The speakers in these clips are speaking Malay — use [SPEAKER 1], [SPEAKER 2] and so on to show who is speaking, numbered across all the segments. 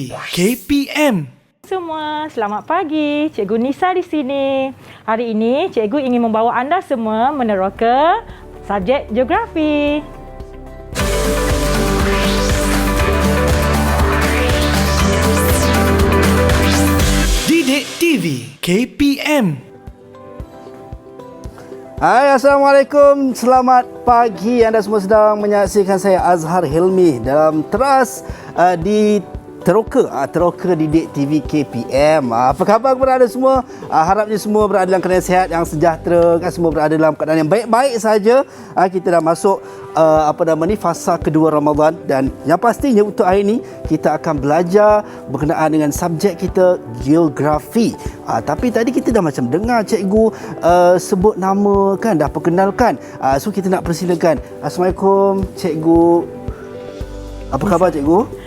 [SPEAKER 1] TV KPM.
[SPEAKER 2] Semua, selamat pagi. Cikgu Nisa di sini. Hari ini cikgu ingin membawa anda semua meneroka subjek geografi.
[SPEAKER 1] Didik TV KPM.
[SPEAKER 3] Hai, Assalamualaikum. Selamat pagi. Anda semua sedang menyaksikan saya Azhar Hilmi dalam teras di Teroka Didik TV KPM. Apa khabar kepada anda semua? Harapnya semua berada dalam keadaan sihat yang sejahtera, kan, semua berada dalam keadaan yang baik-baik saja. Kita dah masuk fasa kedua Ramadan, dan yang pastinya untuk hari ini kita akan belajar berkenaan dengan subjek kita, geografi. Tapi tadi kita dah macam dengar cikgu sebut nama, kan, dah perkenalkan. So kita nak persilakan. Assalamualaikum cikgu. Apa khabar cikgu?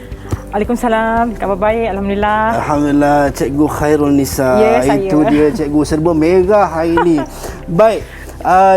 [SPEAKER 2] Waalaikumsalam. Khabar baik, alhamdulillah.
[SPEAKER 3] Alhamdulillah, cikgu Khairul Nisa.
[SPEAKER 2] Ya, saya.
[SPEAKER 3] Itu dia cikgu, serba merah hari ini. Baik.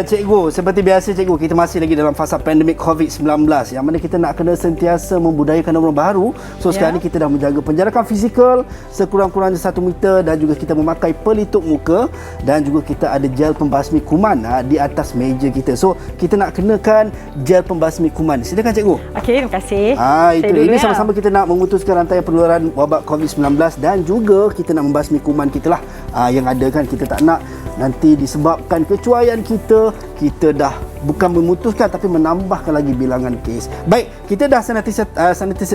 [SPEAKER 3] Cikgu, seperti biasa cikgu, kita masih lagi dalam fasa pandemik COVID-19 yang mana kita nak kena sentiasa membudayakan orang baru. So sekarang ni kita dah menjaga penjarakan fizikal sekurang-kurangnya 1 meter, dan juga kita memakai pelitup muka, dan juga kita ada gel pembasmi kuman di atas meja kita. So kita nak kenakan gel pembasmi kuman. Silakan cikgu.
[SPEAKER 2] Okey, terima kasih.
[SPEAKER 3] Ini sama-sama kita nak memutuskan rantai penularan wabak COVID-19, dan juga kita nak membasmi kuman kita lah yang ada, kan. Kita tak nak nanti disebabkan kecuaian kita dah bukan memutuskan tapi menambahkan lagi bilangan kes. Baik, kita dah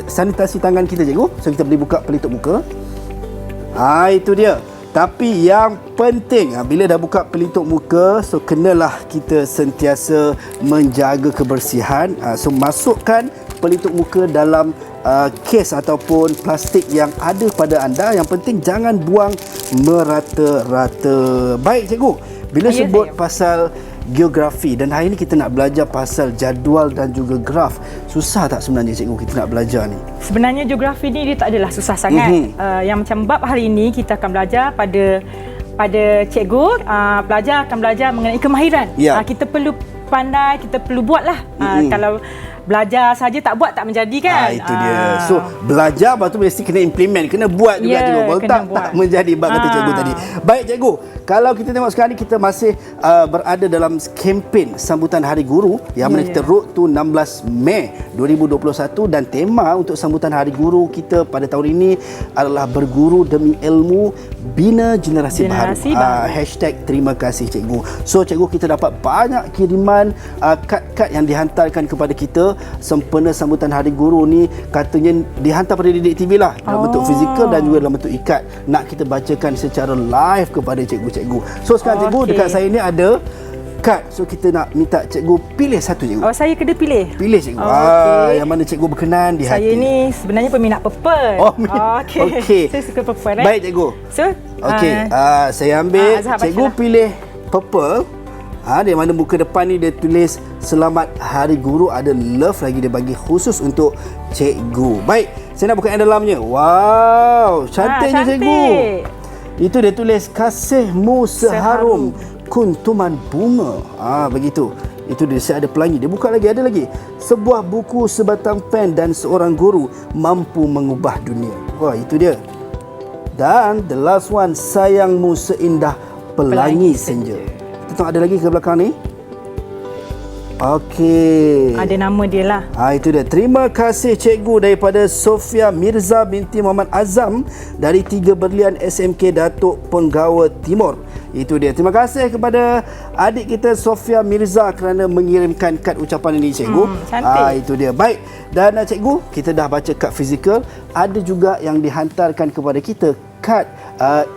[SPEAKER 3] sanitasi tangan kita cikgu. So kita boleh buka pelitup muka. Itu dia. Tapi yang penting, bila dah buka pelitup muka, so kenalah kita sentiasa menjaga kebersihan. So masukkan pelitup muka dalam kes ataupun plastik yang ada pada anda. Yang penting jangan buang merata-rata. Baik cikgu, bila sebut pasal geografi, dan hari ini kita nak belajar pasal jadual dan juga graf. Susah tak sebenarnya cikgu kita nak belajar ni?
[SPEAKER 2] Sebenarnya geografi ni dia tak adalah susah sangat. Yang macam bab hari ini kita akan belajar pada cikgu, pelajar akan belajar mengenai kemahiran. Kita perlu pandai, kita perlu buatlah. Kalau belajar saja tak buat tak menjadi, kan.
[SPEAKER 3] Itu dia. So belajar, lepas tu mesti kena implement, kena buat juga cikgu. Kalau tak menjadi bab kata cikgu tadi. Baik cikgu, kalau kita tengok sekarang ni kita masih berada dalam kempen sambutan Hari Guru yang mana kita road to 16 Mei 2021, dan tema untuk sambutan Hari Guru kita pada tahun ini adalah berguru demi ilmu, bina generasi baru. Hashtag terima kasih cikgu. So cikgu, kita dapat banyak kiriman kad-kad yang dihantarkan kepada kita sempena sambutan Hari Guru ni. Katanya dihantar pada Didik TV lah, dalam bentuk fizikal dan juga dalam bentuk ikat. Nak kita bacakan secara live kepada cikgu-cikgu. So sekarang cikgu, dekat saya ni ada kad. So kita nak minta cikgu pilih satu cikgu.
[SPEAKER 2] Saya kena pilih? Pilih
[SPEAKER 3] cikgu. Yang mana cikgu berkenan di hati.
[SPEAKER 2] Saya ni sebenarnya peminat purple.
[SPEAKER 3] Okey.
[SPEAKER 2] Saya suka purple.
[SPEAKER 3] Baik cikgu.
[SPEAKER 2] So
[SPEAKER 3] saya ambil. Cikgu pilih purple. Dia mana muka depan ni dia tulis Selamat Hari Guru, ada love lagi dia bagi khusus untuk cikgu. Baik, saya nak buka yang dalamnya. Wow, cantiknya cikgu. Itu dia tulis kasihmu seharum kuntuman bunga. Begitu. Itu dia, saya ada pelangi. Dia buka lagi, ada lagi. Sebuah buku, sebatang pen, dan seorang guru mampu mengubah dunia. Wah, itu dia. Dan the last one, sayangmu seindah pelangi senja. Kita tengok ada lagi ke belakang ni. Okey.
[SPEAKER 2] Ada nama dia lah.
[SPEAKER 3] Itu dia. Terima kasih cikgu daripada Sofia Mirza binti Muhammad Azam dari 3 Berlian SMK Datuk Penggawa Timur. Itu dia. Terima kasih kepada adik kita Sofia Mirza kerana mengirimkan kad ucapan ini cikgu.
[SPEAKER 2] Cantik.
[SPEAKER 3] Itu dia. Baik. Dan cikgu, kita dah baca kad fizikal. Ada juga yang dihantarkan kepada kita kad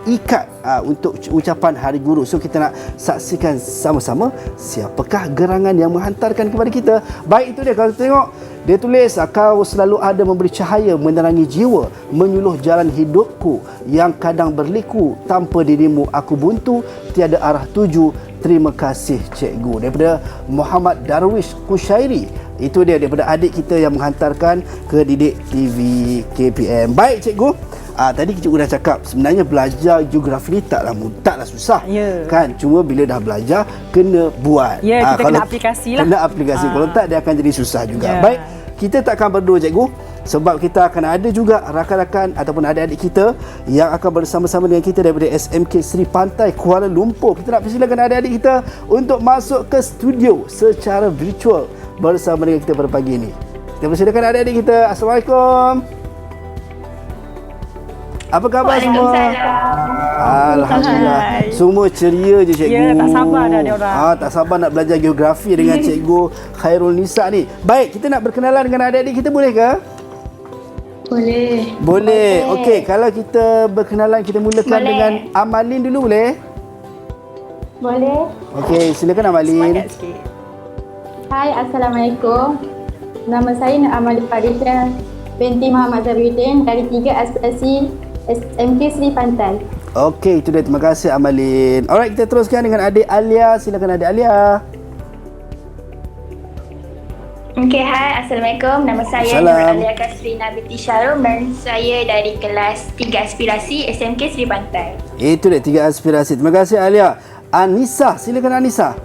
[SPEAKER 3] ikat untuk ucapan Hari Guru. So kita nak saksikan sama-sama siapakah gerangan yang menghantarkan kepada kita. Baik, itu dia. Kalau kita tengok, dia tulis, kau selalu ada memberi cahaya menerangi jiwa, menyuluh jalan hidupku yang kadang berliku, tanpa dirimu aku buntu, tiada arah tuju. Terima kasih cikgu. Daripada Muhammad Darwish Kushairi. Itu dia, daripada adik kita yang menghantarkan ke Didik TV KPM. Baik cikgu, tadi cikgu dah cakap sebenarnya belajar geografi ni taklah susah, kan. Cuma bila dah belajar kena buat.
[SPEAKER 2] Kita kena aplikasi lah.
[SPEAKER 3] Kena aplikasi. Kalau tak dia akan jadi susah juga. Baik, kita tak akan berdua cikgu. sebab kita akan ada juga rakan-rakan ataupun adik-adik kita yang akan bersama-sama dengan kita daripada SMK Seri Pantai Kuala Lumpur. Kita nak persilakan adik-adik kita untuk masuk ke studio secara virtual bersama dengan kita pada pagi ini. Kita persilakan adik-adik kita. Assalamualaikum. Apa khabar semua? Alhamdulillah. Semua ceria je cikgu.
[SPEAKER 2] Ya, tak sabar dah dia orang.
[SPEAKER 3] Tak sabar nak belajar geografi dengan cikgu Khairul Nisa ni. Baik, kita nak berkenalan dengan adik-adik kita, boleh ke? Boleh. Okey, kalau kita berkenalan, kita mulakan dengan Amalin dulu, boleh?
[SPEAKER 4] Boleh.
[SPEAKER 3] Okey, silakan Amalin.
[SPEAKER 2] Semangat sikit.
[SPEAKER 4] Hai, Assalamualaikum. Nama saya Nur Amalin Farisha binti Muhammad Zabiuddin dari 3 aspirasi SMK Seri Pantai.
[SPEAKER 3] Okey, itu dia. Terima kasih Amalin. Alright, kita teruskan dengan adik Alia. Silakan adik Alia.
[SPEAKER 5] Okay, hai. Assalamualaikum. Nama saya Nur Alia Kasrina binti Syarum dan saya dari kelas 3 aspirasi SMK Seri Pantai.
[SPEAKER 3] Itu dia, 3 aspirasi. Terima kasih Alia. Anissa, silakan Anissa.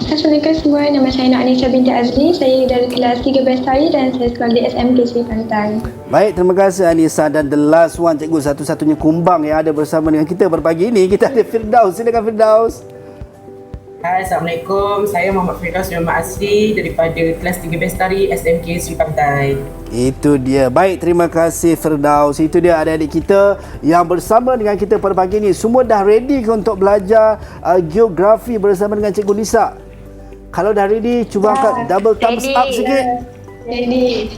[SPEAKER 6] Assalamualaikum semua. Nama saya Nak Anissa binti Azli. Saya dari kelas 3 Bestari dan saya sekolah di SMK Seri Pantai.
[SPEAKER 3] Baik, terima kasih Anissa. Dan the last one, cikgu, satu-satunya kumbang yang ada bersama dengan kita pada pagi ini, kita ada Firdaus. Silakan Firdaus.
[SPEAKER 7] Hai, Assalamualaikum. Saya Muhammad Firdaus Muhammad Asri daripada kelas 3 Bestari SMK Seri Pantai.
[SPEAKER 3] Itu dia. Baik, terima kasih Firdaus. Itu dia adik-adik kita yang bersama dengan kita pada pagi ini. Semua dah ready ke untuk belajar geografi bersama dengan Cikgu Nisa? Kalau dah ready, cuba angkat double thumbs up sikit.
[SPEAKER 4] Ready.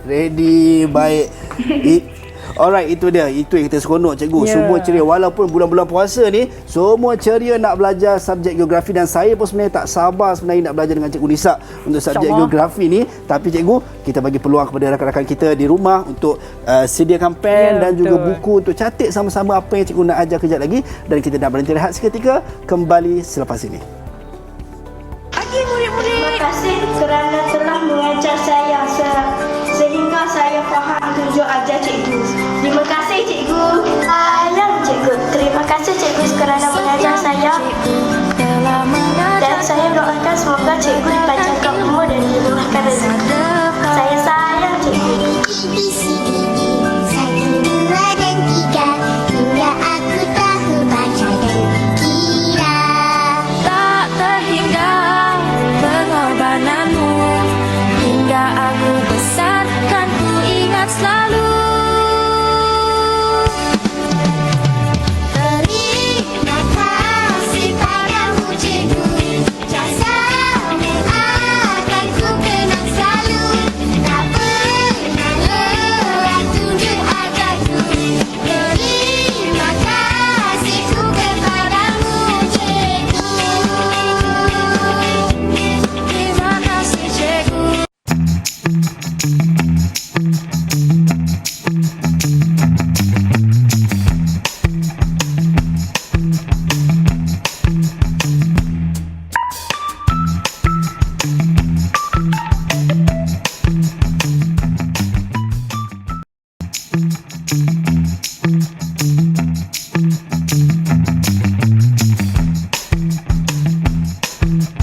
[SPEAKER 3] Ready. Baik. Alright, itu dia. Itu yang kita seronok cikgu. Semua ceria. Walaupun bulan-bulan puasa ni, semua ceria nak belajar subjek geografi. Dan saya pun sebenarnya tak sabar sebenarnya nak belajar dengan Cikgu Nisa untuk subjek geografi ni. Tapi cikgu, kita bagi peluang kepada rakan-rakan kita di rumah untuk sediakan pen dan juga buku untuk catat sama-sama apa yang cikgu nak ajar kejap lagi. Dan kita nak berhenti rehat seketika. Kembali selepas ini.
[SPEAKER 8] Terima kasih kerana telah mengajar saya sehingga saya faham tujuan ajar cikgu. Terima kasih cikgu. Sayang cikgu. Terima kasih cikgu kerana mengajar saya. Dan saya doakan semoga cikgu dipanjangkan umur dan dimurahkan rezeki. Saya sayang cikgu.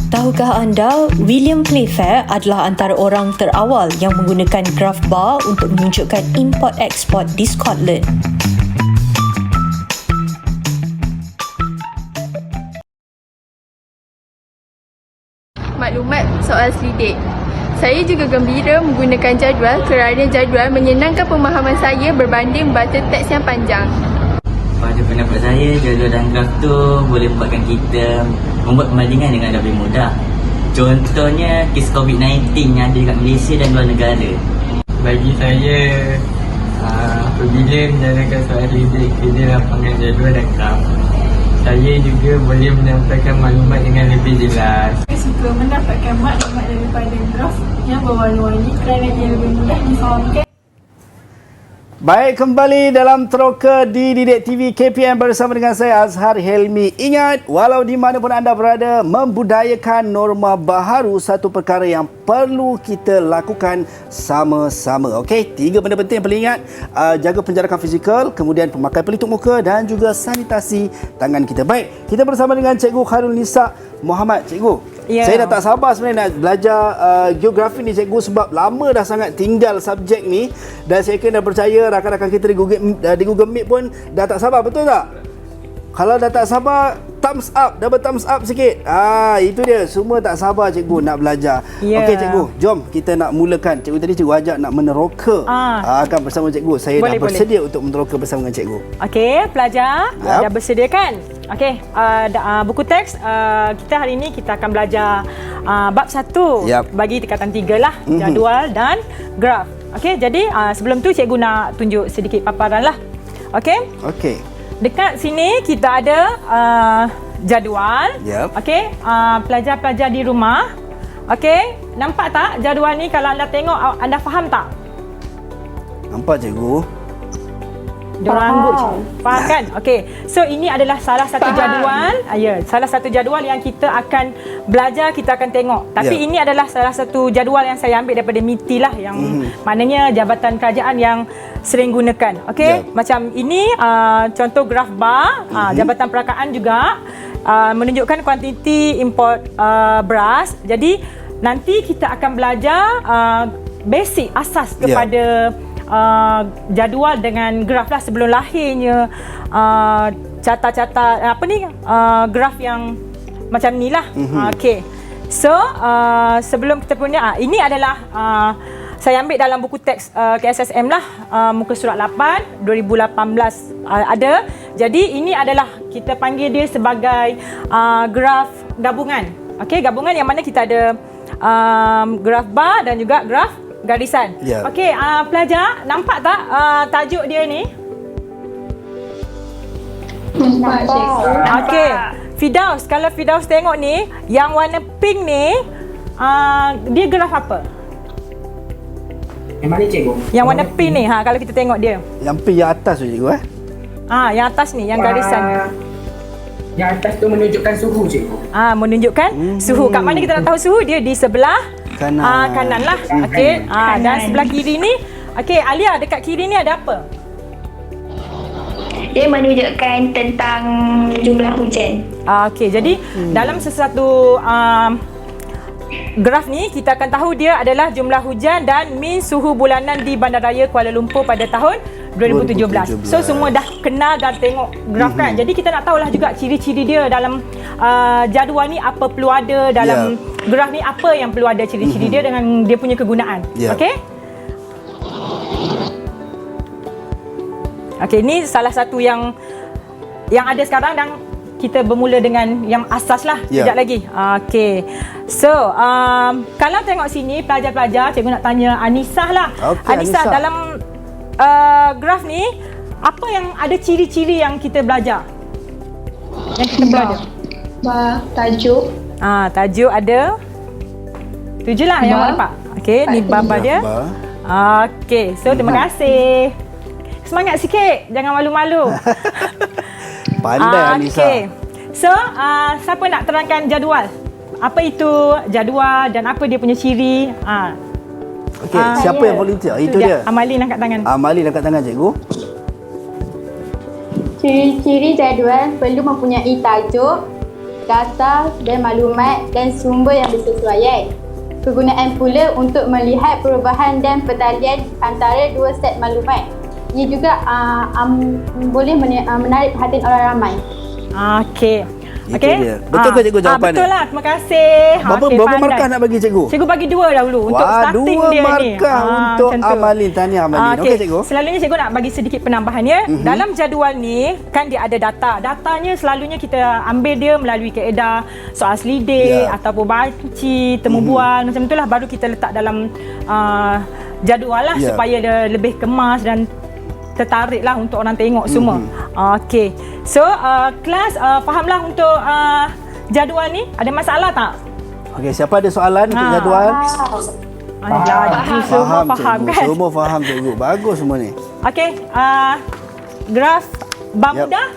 [SPEAKER 9] Tahukah anda, William Playfair adalah antara orang terawal yang menggunakan graph bar untuk menunjukkan import-export di Scotland.
[SPEAKER 10] Maklumat soal selidik. Saya juga gembira menggunakan jadual kerana jadual menyenangkan pemahaman saya berbanding baca teks yang panjang.
[SPEAKER 11] Pada pendapat saya, jadual dan graf tu boleh buatkan kita membuat perbandingan dengan lebih mudah. Contohnya, kes COVID-19 yang ada dekat Malaysia dan luar negara.
[SPEAKER 12] Bagi saya, apabila menjalankan soal selidik kena lapangan jadual dan graf, saya juga boleh menyampaikan maklumat dengan lebih jelas.
[SPEAKER 13] Saya suka mendapatkan maklumat daripada graf yang berwarna-warni kerana ia lebih mudah difahamkan.
[SPEAKER 3] Baik, kembali dalam Teroka di Didik TV KPM bersama dengan saya Azhar Helmi. Ingat, walau di mana pun anda berada, membudayakan norma baharu satu perkara yang perlu kita lakukan sama-sama. Okey, 3 benda penting yang perlu ingat. Jaga penjarakan fizikal, kemudian pemakai pelitup muka dan juga sanitasi tangan kita. Baik, kita bersama dengan Cikgu Khairul Nisa Muhammad. Cikgu, Saya dah tak sabar sebenarnya nak belajar geografi ni cikgu, sebab lama dah sangat tinggal subjek ni, dan saya kena percaya rakan-rakan kita di Google Meet pun dah tak sabar, betul tak? Kalau dah tak sabar, thumbs up, double thumbs up sikit. Itu dia, semua tak sabar cikgu nak belajar. Okey cikgu, jom kita nak mulakan. Cikgu tadi cikgu ajak nak meneroka akan bersama cikgu. Saya dah bersedia untuk meneroka bersama dengan cikgu.
[SPEAKER 2] Okey, pelajar dah bersedia kan? Okey, buku teks kita hari ini kita akan belajar bab 1 bagi tingkatan 3 lah, jadual dan graf. Okey, jadi sebelum tu cikgu nak tunjuk sedikit paparan lah. Okey?
[SPEAKER 3] Okey.
[SPEAKER 2] Dekat sini kita ada jadual. Okey, pelajar-pelajar di rumah. Okey, nampak tak jadual ni? Kalau anda tengok, anda faham tak?
[SPEAKER 3] Nampak cikgu.
[SPEAKER 2] Diorang angguk cikgu. Faham kan? Okey. So ini adalah salah satu jadual. Salah satu jadual yang kita akan belajar, kita akan tengok. Tapi ini adalah salah satu jadual yang saya ambil daripada MITI lah, yang maknanya Jabatan Kerajaan yang sering gunakan. Okey. Macam ini contoh graf bar. Jabatan Perakaan juga menunjukkan kuantiti import beras. Jadi nanti kita akan belajar basic asas kepada jadual dengan graf lah, sebelum lahirnya catat-catat graf yang macam ni lah. Okey. So sebelum kita punya ini adalah saya ambil dalam buku teks KSSM lah, muka surat 8 2018 ada. Jadi ini adalah kita panggil dia sebagai graf gabungan. Okey, gabungan yang mana kita ada graf bar dan juga graf garisan. Okey, pelajar nampak tak tajuk dia ni?
[SPEAKER 6] Nampak.
[SPEAKER 2] Okey, Firdaus, kalau Firdaus tengok ni, yang warna pink ni dia graf apa?
[SPEAKER 7] Yang mana cikgu?
[SPEAKER 2] Yang warna pink ni, kalau kita tengok dia.
[SPEAKER 3] Yang pink yang atas tu cikgu
[SPEAKER 2] yang atas ni, yang garisan.
[SPEAKER 7] Yang atas tu menunjukkan suhu cikgu.
[SPEAKER 2] Menunjukkan suhu. Kat mana kita nak tahu suhu? Dia di sebelah kanan lah. Okey. Dan sebelah kiri ni, okey, Alia, dekat kiri ni ada apa?
[SPEAKER 5] Dia menunjukkan tentang jumlah hujan.
[SPEAKER 2] Okey, jadi dalam sesuatu graf ni kita akan tahu dia adalah jumlah hujan dan min suhu bulanan di Bandaraya Kuala Lumpur pada tahun 2017. So semua dah kenal dan tengok graf kan. Jadi kita nak tahulah juga ciri-ciri dia dalam jadual ni, apa perlu ada dalam graf ni, apa yang perlu ada ciri-ciri dia dengan dia punya kegunaan. Okey? Okey, ini salah satu yang ada sekarang dan kita bermula dengan yang asas lah sekejap lagi. Okey. So, kalau tengok sini pelajar-pelajar, cikgu nak tanya Anisah lah. Anisah, dalam graf ni, apa yang ada ciri-ciri yang kita belajar? Yang kita belajar?
[SPEAKER 6] Tajuk.
[SPEAKER 2] Tajuk ada 7 lah yang nampak. Okey, ni bar dia. Okey, so terima kasih. Semangat sikit, jangan malu-malu.
[SPEAKER 3] Pandai Anissa.
[SPEAKER 2] Okey. So, siapa nak terangkan jadual? Apa itu jadual dan apa dia punya ciri?
[SPEAKER 3] Okey, siapa yang volunteer? Itu dia.
[SPEAKER 2] Amalin angkat tangan.
[SPEAKER 3] Amalin angkat tangan cikgu.
[SPEAKER 4] Ciri-ciri jadual perlu mempunyai tajuk, data dan maklumat dan sumber yang bersesuaian. Kegunaan pula untuk melihat perubahan dan pertalian antara dua set maklumat. Ia juga boleh menarik perhatian orang ramai.
[SPEAKER 2] Okey.
[SPEAKER 3] Okey. Betul ke cikgu jawapan
[SPEAKER 2] betul lah. Terima kasih.
[SPEAKER 3] Berapa markah nak bagi cikgu?
[SPEAKER 2] Cikgu bagi 2 dahulu untuk starting dia ni.
[SPEAKER 3] 2 markah untuk Amalin. Tahniah Amalin. Okey cikgu.
[SPEAKER 2] Selalunya cikgu nak bagi sedikit penambahan ya. Dalam jadual ni kan dia ada data. Datanya selalunya kita ambil dia melalui kaedah soal selidik ataupun banci, temu bual macam itulah, baru kita letak dalam jadual lah supaya dia lebih kemas dan tertarik lah untuk orang tengok semua. Okey. So, kelas fahamlah untuk jadual ni. Ada masalah tak?
[SPEAKER 3] Okey, siapa ada soalan untuk jadual?
[SPEAKER 2] Semua faham kan?
[SPEAKER 3] Semua faham cikgu. Bagus semua ni.
[SPEAKER 2] Okey, graf Bermuda.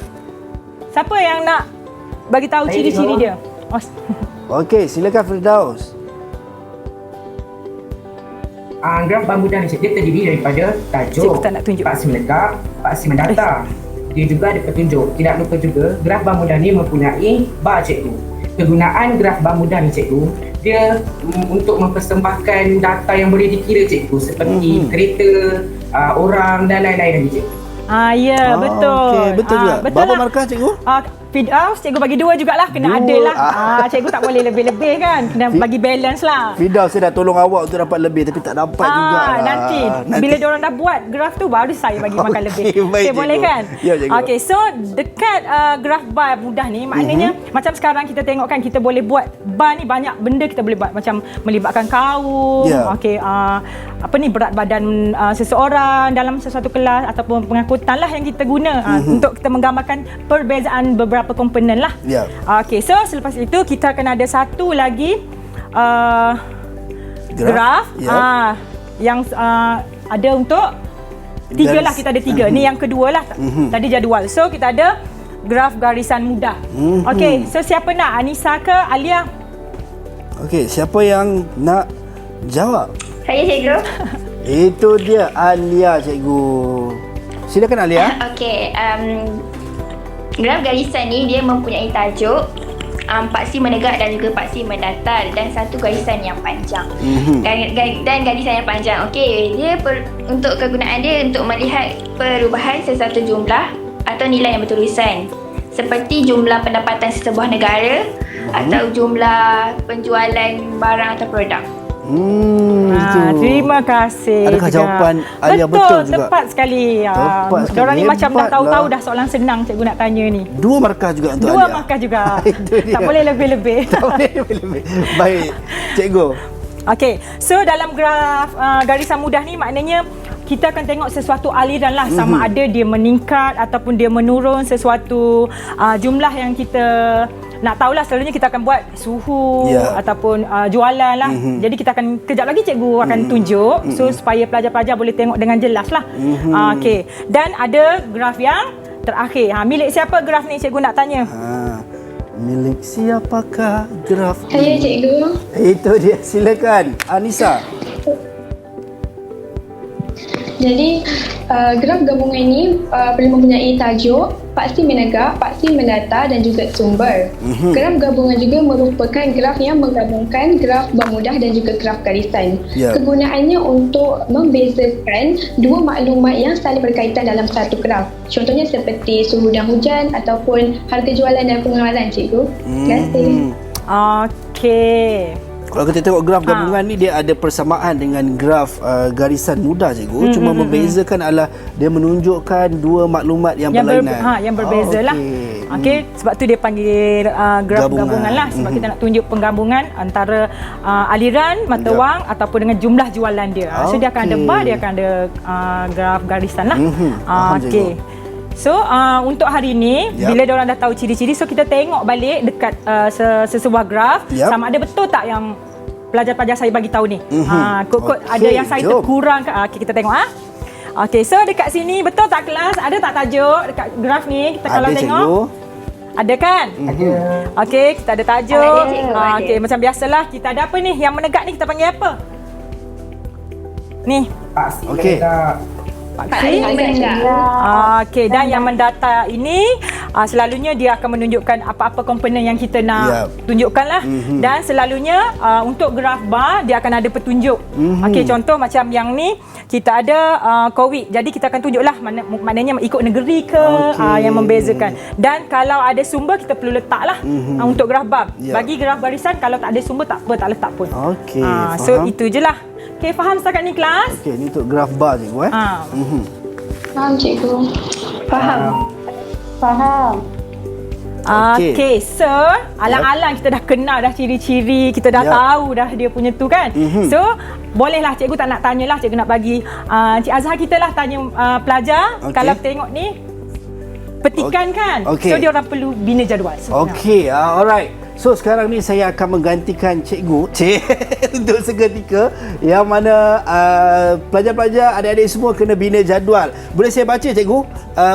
[SPEAKER 2] Siapa yang nak bagi tahu ciri-ciri dia?
[SPEAKER 3] Okey, silakan Firdaus.
[SPEAKER 7] Graf Bermuda ni dia terdiri daripada tajuk, paksi melengkap, paksi mendata. Dia juga ada petunjuk. Tidak lupa juga, graf Bermuda ni mempunyai bar cikgu. kegunaan graf bar mudah ni cikgu, dia untuk mempersembahkan data yang boleh dikira cikgu, seperti kereta, orang dan lain-lain lagi cikgu.
[SPEAKER 2] Betul.
[SPEAKER 3] Okey, betul juga.
[SPEAKER 2] Betul
[SPEAKER 3] Berapa
[SPEAKER 2] lah.
[SPEAKER 3] markah cikgu?
[SPEAKER 2] Firdaus, cikgu bagi 2 jugalah. Kena adil lah. Cikgu tak boleh lebih-lebih kan. Kena bagi balance lah.
[SPEAKER 3] Firdaus, saya dah tolong awak untuk dapat lebih tapi tak dapat juga.
[SPEAKER 2] Nanti bila diorang dah buat graf tu, baru saya bagi makan lebih.
[SPEAKER 3] Baik,
[SPEAKER 2] boleh kan?
[SPEAKER 3] Ya, cikgu.
[SPEAKER 2] Okey, so dekat graf bar mudah ni, maknanya macam sekarang kita tengok kan, kita boleh buat bar ni banyak benda kita boleh buat. Macam melibatkan kaum, berat badan seseorang dalam sesuatu kelas ataupun pengangkutan lah yang kita guna untuk kita menggambarkan perbezaan beberapa komponen lah. Okey, so selepas itu kita akan ada satu lagi graf yang ada untuk 3 lah, kita ada 3. Ni yang kedua lah. Tadi jadual. So kita ada graf garisan mudah. Okey, so siapa nak? Anissa ke Alia?
[SPEAKER 3] Okey, siapa yang nak jawab?
[SPEAKER 5] Saya cikgu.
[SPEAKER 3] Itu dia Alia cikgu. Silakan Alia.
[SPEAKER 5] Okey, graf garisan ni dia mempunyai tajuk paksi menegak dan juga paksi mendatar dan satu garisan yang panjang. Dan garisan yang panjang. Okey, dia untuk kegunaan dia untuk melihat perubahan sesuatu jumlah atau nilai yang berterusan. Seperti jumlah pendapatan sesebuah negara atau jumlah penjualan barang atau produk.
[SPEAKER 2] Terima kasih.
[SPEAKER 3] Adakah jawapan Alia betul juga?
[SPEAKER 2] Tepat sekali. Diorang ni macam dah tahu-tahu dah soalan senang cikgu nak tanya ni.
[SPEAKER 3] 2 markah juga untuk Alia.
[SPEAKER 2] 2 markah juga. Tak boleh lebih-lebih.
[SPEAKER 3] Tak boleh lebih-lebih. Baik, cikgu.
[SPEAKER 2] Okey, so dalam graf garisan mudah ni maknanya kita akan tengok sesuatu aliran lah, sama ada dia meningkat ataupun dia menurun, sesuatu jumlah yang kita nak tahulah. Selalunya kita akan buat suhu ataupun jualan lah. Jadi kita akan, kejap lagi cikgu akan tunjuk so supaya pelajar-pelajar boleh tengok dengan jelas lah. Okey, dan ada graf yang terakhir. Milik siapa graf ni cikgu nak tanya?
[SPEAKER 3] Milik siapakah graf ini?
[SPEAKER 6] Saya cikgu.
[SPEAKER 3] Itu dia, silakan Anissa.
[SPEAKER 6] Jadi graf gabungan ini perlu mempunyai tajuk, paksi menegak, paksi mendatar dan juga sumber. Graf gabungan juga merupakan graf yang menggabungkan graf bar mudah dan juga graf garisan. Kegunaannya untuk membezakan 2 maklumat yang saling berkaitan dalam satu graf. Contohnya seperti suhu dan hujan ataupun harga jualan dan pengeluaran cikgu. Terima kasih.
[SPEAKER 2] Okey.
[SPEAKER 3] Kalau kita tengok graf gabungan ni, dia ada persamaan dengan graf garisan mudah cikgu. Cuma membezakan adalah dia menunjukkan 2 maklumat yang berlainan.
[SPEAKER 2] Yang berbeza lah. Okey, sebab tu dia panggil graf gabungan lah. Sebab kita nak tunjuk penggabungan antara aliran mata wang ataupun dengan jumlah jualan dia. So dia akan ada bar, dia akan ada graf garisan lah. Okey. So untuk hari ni bila diorang dah tahu ciri-ciri, so kita tengok balik dekat sesebuah graf sama ada betul tak yang pelajar-pelajar saya bagi tahu ni. Kod-kod ada yang saya terkurang. Okay, kita tengok Okey, so dekat sini betul tak kelas? Ada tak tajuk dekat graf ni? Kita kalau tengok ada kan?
[SPEAKER 7] Ada.
[SPEAKER 2] Okey, kita ada tajuk. Okey, macam biasalah kita ada apa ni? Yang menegak ni kita panggil apa? Ni.
[SPEAKER 3] Okey.
[SPEAKER 2] Okey, dan yang mendata ini selalunya dia akan menunjukkan apa-apa komponen yang kita nak tunjukkan lah. Dan selalunya untuk graf bar dia akan ada petunjuk. Okey, contoh macam yang ni kita ada COVID. Jadi kita akan tunjuklah maknanya ikut negeri ke yang membezakan. Dan kalau ada sumber kita perlu letaklah untuk graf bar. Bagi graf barisan kalau tak ada sumber tak apa, tak letak pun.
[SPEAKER 3] Okey,
[SPEAKER 2] so itu je lah. Okey, faham setakat ni kelas?
[SPEAKER 3] Okey, ni untuk graf bar cikgu
[SPEAKER 6] Faham cikgu.
[SPEAKER 4] Faham.
[SPEAKER 2] Okey, so alang-alang kita dah kenal dah ciri-ciri, kita dah tahu dah dia punya tu kan. So bolehlah cikgu tak nak tanyalah, cikgu nak bagi Cik Azhar kita lah tanya pelajar. Kalau tengok ni petikan kan. So dia orang perlu bina jadual.
[SPEAKER 3] Okey, alright. So sekarang ni saya akan menggantikan cikgu untuk seketika, yang mana pelajar-pelajar, adik-adik semua kena bina jadual. Boleh saya baca cikgu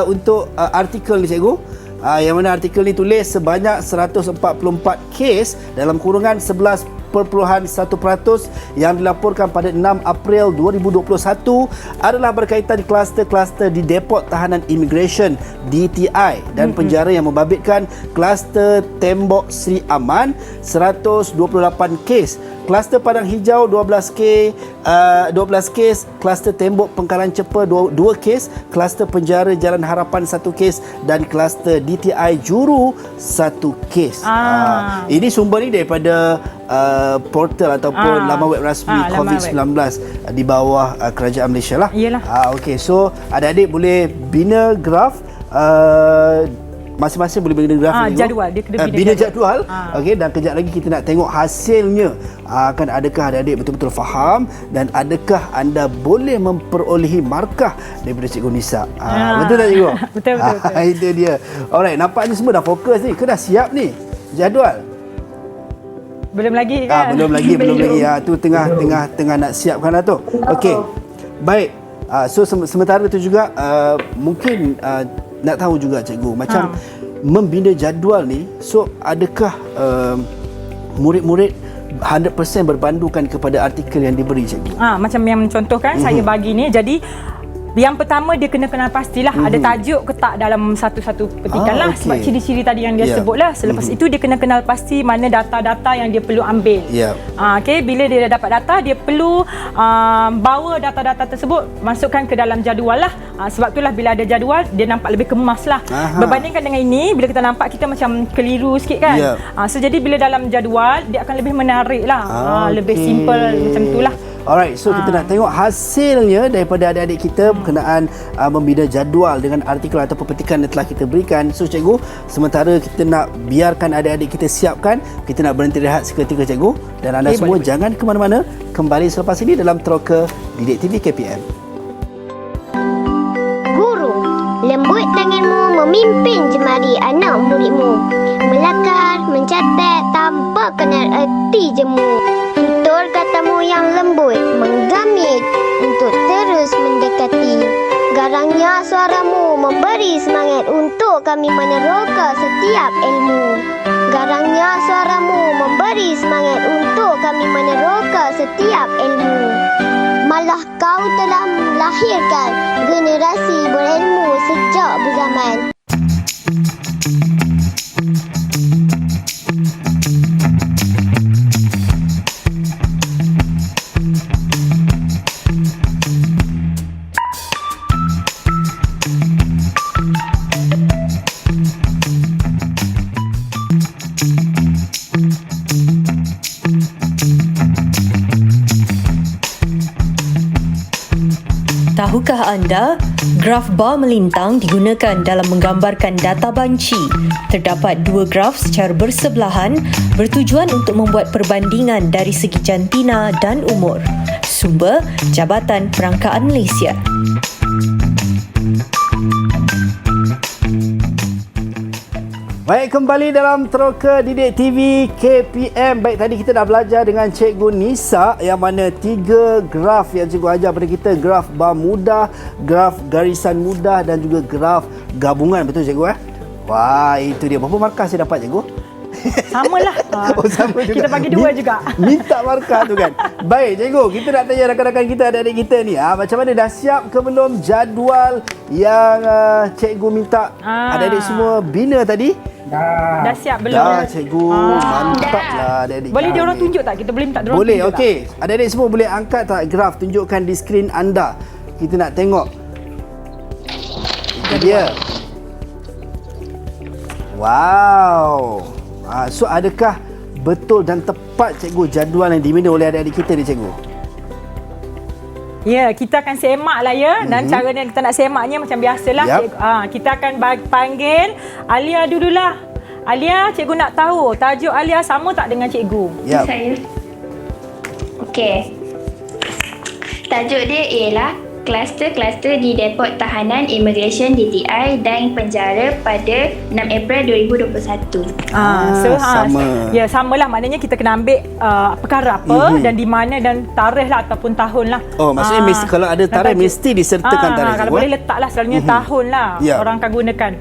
[SPEAKER 3] untuk artikel ni cikgu? Yang mana artikel ni tulis sebanyak 144 kes dalam kurungan 11.1% yang dilaporkan pada 6 April 2021 adalah berkaitan kluster-kluster di Depot Tahanan Immigration DTI dan penjara yang membabitkan kluster Tembok Sri Aman 128 kes, kluster Padang Hijau 12 kes, kluster Tembok Pengkalan Cepa 2 kes, kluster penjara Jalan Harapan 1 kes dan kluster DTI Juru 1 kes. Ini sumber ni daripada portal ataupun laman web rasmi COVID-19 di bawah Kerajaan Malaysia lah. Okey, so adik-adik boleh bina graf, masing-masing boleh bina graf
[SPEAKER 2] jadual. Dia kena
[SPEAKER 3] bina jadual. Okey, dan kejap lagi kita nak tengok hasilnya. Akan adakah adik-adik betul-betul faham dan adakah anda boleh memperolehi markah daripada Cikgu Nisa. Betul tak Cikgu?
[SPEAKER 2] Betul.
[SPEAKER 3] Itu dia. Alright, nampaknya semua dah fokus ni. Ke dah siap ni jadual?
[SPEAKER 2] Belum lagi kan?
[SPEAKER 3] Belum lagi. Tu tengah nak siapkan lah tu. Okey. Baik. So sementara tu juga mungkin nak tahu juga Cikgu, macam membina jadual ni, so adakah murid-murid 100% berbandingkan kepada artikel yang diberi Cikgu?
[SPEAKER 2] Macam yang mencontohkan saya bagi ni, jadi yang pertama dia kena kenal pastilah ada tajuk ke tak dalam satu-satu petikan lah, sebab ciri-ciri tadi yang dia sebut lah. Selepas itu dia kena kenal pasti mana data-data yang dia perlu ambil. Okay, bila dia dah dapat data, dia perlu bawa data-data tersebut masukkan ke dalam jadual lah. Sebab itulah bila ada jadual dia nampak lebih kemas lah. Berbandingkan dengan ini, bila kita nampak kita macam keliru sikit kan. So jadi bila dalam jadual dia akan lebih menarik lah, lebih simple macam itulah.
[SPEAKER 3] Alright, so kita nak tengok hasilnya daripada adik-adik kita berkenaan membina jadual dengan artikel atau petikan yang telah kita berikan. So Cikgu, sementara kita nak biarkan adik-adik kita siapkan, kita nak berhenti rehat seketika Cikgu, dan anda semua jangan ke mana-mana, kembali selepas ini dalam Teroka Didik TV KPM.
[SPEAKER 14] Guru, lembut tanganmu memimpin jemari anak muridmu, melakar, mencatat tanpa kenal erti jemu. Tutur katamu yang lembut menggamit untuk terus mendekati. Garangnya suaramu memberi semangat untuk kami meneroka setiap ilmu. Garangnya suaramu memberi semangat untuk kami meneroka setiap ilmu. Malah kau telah melahirkan generasi berilmu sejak berzaman.
[SPEAKER 9] Tahukah anda, graf bar melintang digunakan dalam menggambarkan data banci. Terdapat 2 graf secara bersebelahan bertujuan untuk membuat perbandingan dari segi jantina dan umur. Sumber Jabatan Perangkaan Malaysia.
[SPEAKER 3] Baik, kembali dalam Teroka Didik TV KPM. Baik, tadi kita dah belajar dengan Cikgu Nisa yang mana 3 graf yang Cikgu ajar pada kita. Graf bar mudah, graf garisan mudah dan juga graf gabungan. Betul Cikgu? Wah, itu dia. Berapa markah saya dapat Cikgu?
[SPEAKER 2] Samalah.
[SPEAKER 3] Sama juga.
[SPEAKER 2] Kita bagi 2 juga.
[SPEAKER 3] Minta markah tu kan. Baik Cikgu, kita nak tanya rakan-rakan kita, adik-adik kita ni. Macam mana, dah siap ke belum jadual yang Cikgu minta adik-adik semua bina tadi?
[SPEAKER 2] Dah siap belum?
[SPEAKER 3] Dah Cikgu, mantap lah adik-adik.
[SPEAKER 2] Boleh diorang tunjuk tak? Kita boleh minta diorang
[SPEAKER 3] boleh,
[SPEAKER 2] tunjuk
[SPEAKER 3] okey. Adik-adik semua boleh angkat tak graf, tunjukkan di skrin anda. Kita nak tengok. Itu dia. Wow. So adakah betul dan tepat Cikgu jadual yang dimina oleh adik-adik kita ni Cikgu?
[SPEAKER 2] Ya, kita akan semak lah ya. Dan cara yang kita nak semaknya macam biasalah. Kita akan panggil Alia dululah. Alia, Cikgu nak tahu tajuk Alia sama tak dengan Cikgu?
[SPEAKER 5] Saya. Okey. Tajuk dia ialah kluster-kluster di Depot Tahanan Immigration DTI dan penjara pada 6 April 2021.
[SPEAKER 3] Sama.
[SPEAKER 2] Ya, samalah, maknanya kita kena ambil perkara apa dan di mana dan tarikh lah ataupun tahun lah.
[SPEAKER 3] Oh, maksudnya mesti kalau ada tarikh mesti disertakan tarikh.
[SPEAKER 2] Kalau boleh letaklah selalunya tahun lah orang akan gunakan.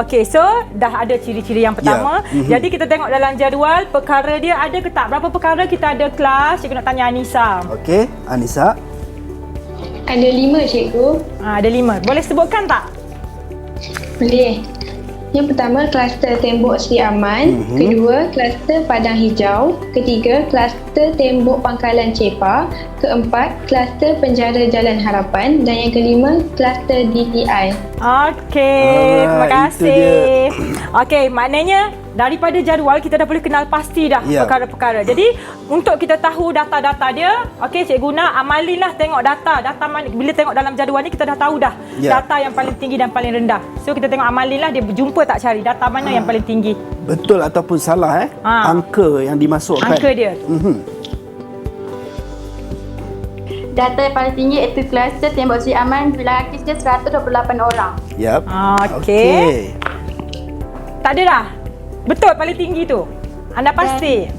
[SPEAKER 2] Okey, so dah ada ciri-ciri yang pertama. Jadi kita tengok dalam jadual perkara dia ada ke tak? Berapa perkara kita ada kelas? Cikgu nak tanya Anissa.
[SPEAKER 3] Okey, Anissa.
[SPEAKER 6] Ada 5, cikgu.
[SPEAKER 2] Ada 5. Boleh sebutkan tak?
[SPEAKER 6] Boleh. Yang pertama, kluster tembok Sri Aman. Kedua, kluster Padang Hijau. Ketiga, kluster tembok Pangkalan Cepa. Keempat, kluster penjara Jalan Harapan. Dan yang kelima, kluster DTI.
[SPEAKER 2] Okey, terima kasih. Okey, maknanya daripada jadual kita dah boleh kenal pasti dah perkara-perkara. Jadi untuk kita tahu data-data dia, okey, cikgu nak amalilah tengok data mana. Bila tengok dalam jadual ni kita dah tahu dah data yang paling tinggi dan paling rendah. So kita tengok amalilah dia berjumpa tak cari data mana yang paling tinggi.
[SPEAKER 3] Betul ataupun salah angka yang dimasukkan.
[SPEAKER 2] Angka dia.
[SPEAKER 4] Data yang paling tinggi iaitu kluster tembok Sri Aman, jumlah kes dia 128 orang.
[SPEAKER 3] Yap.
[SPEAKER 2] Okey. Tak ada dah. Betul paling tinggi tu. Anda pasti?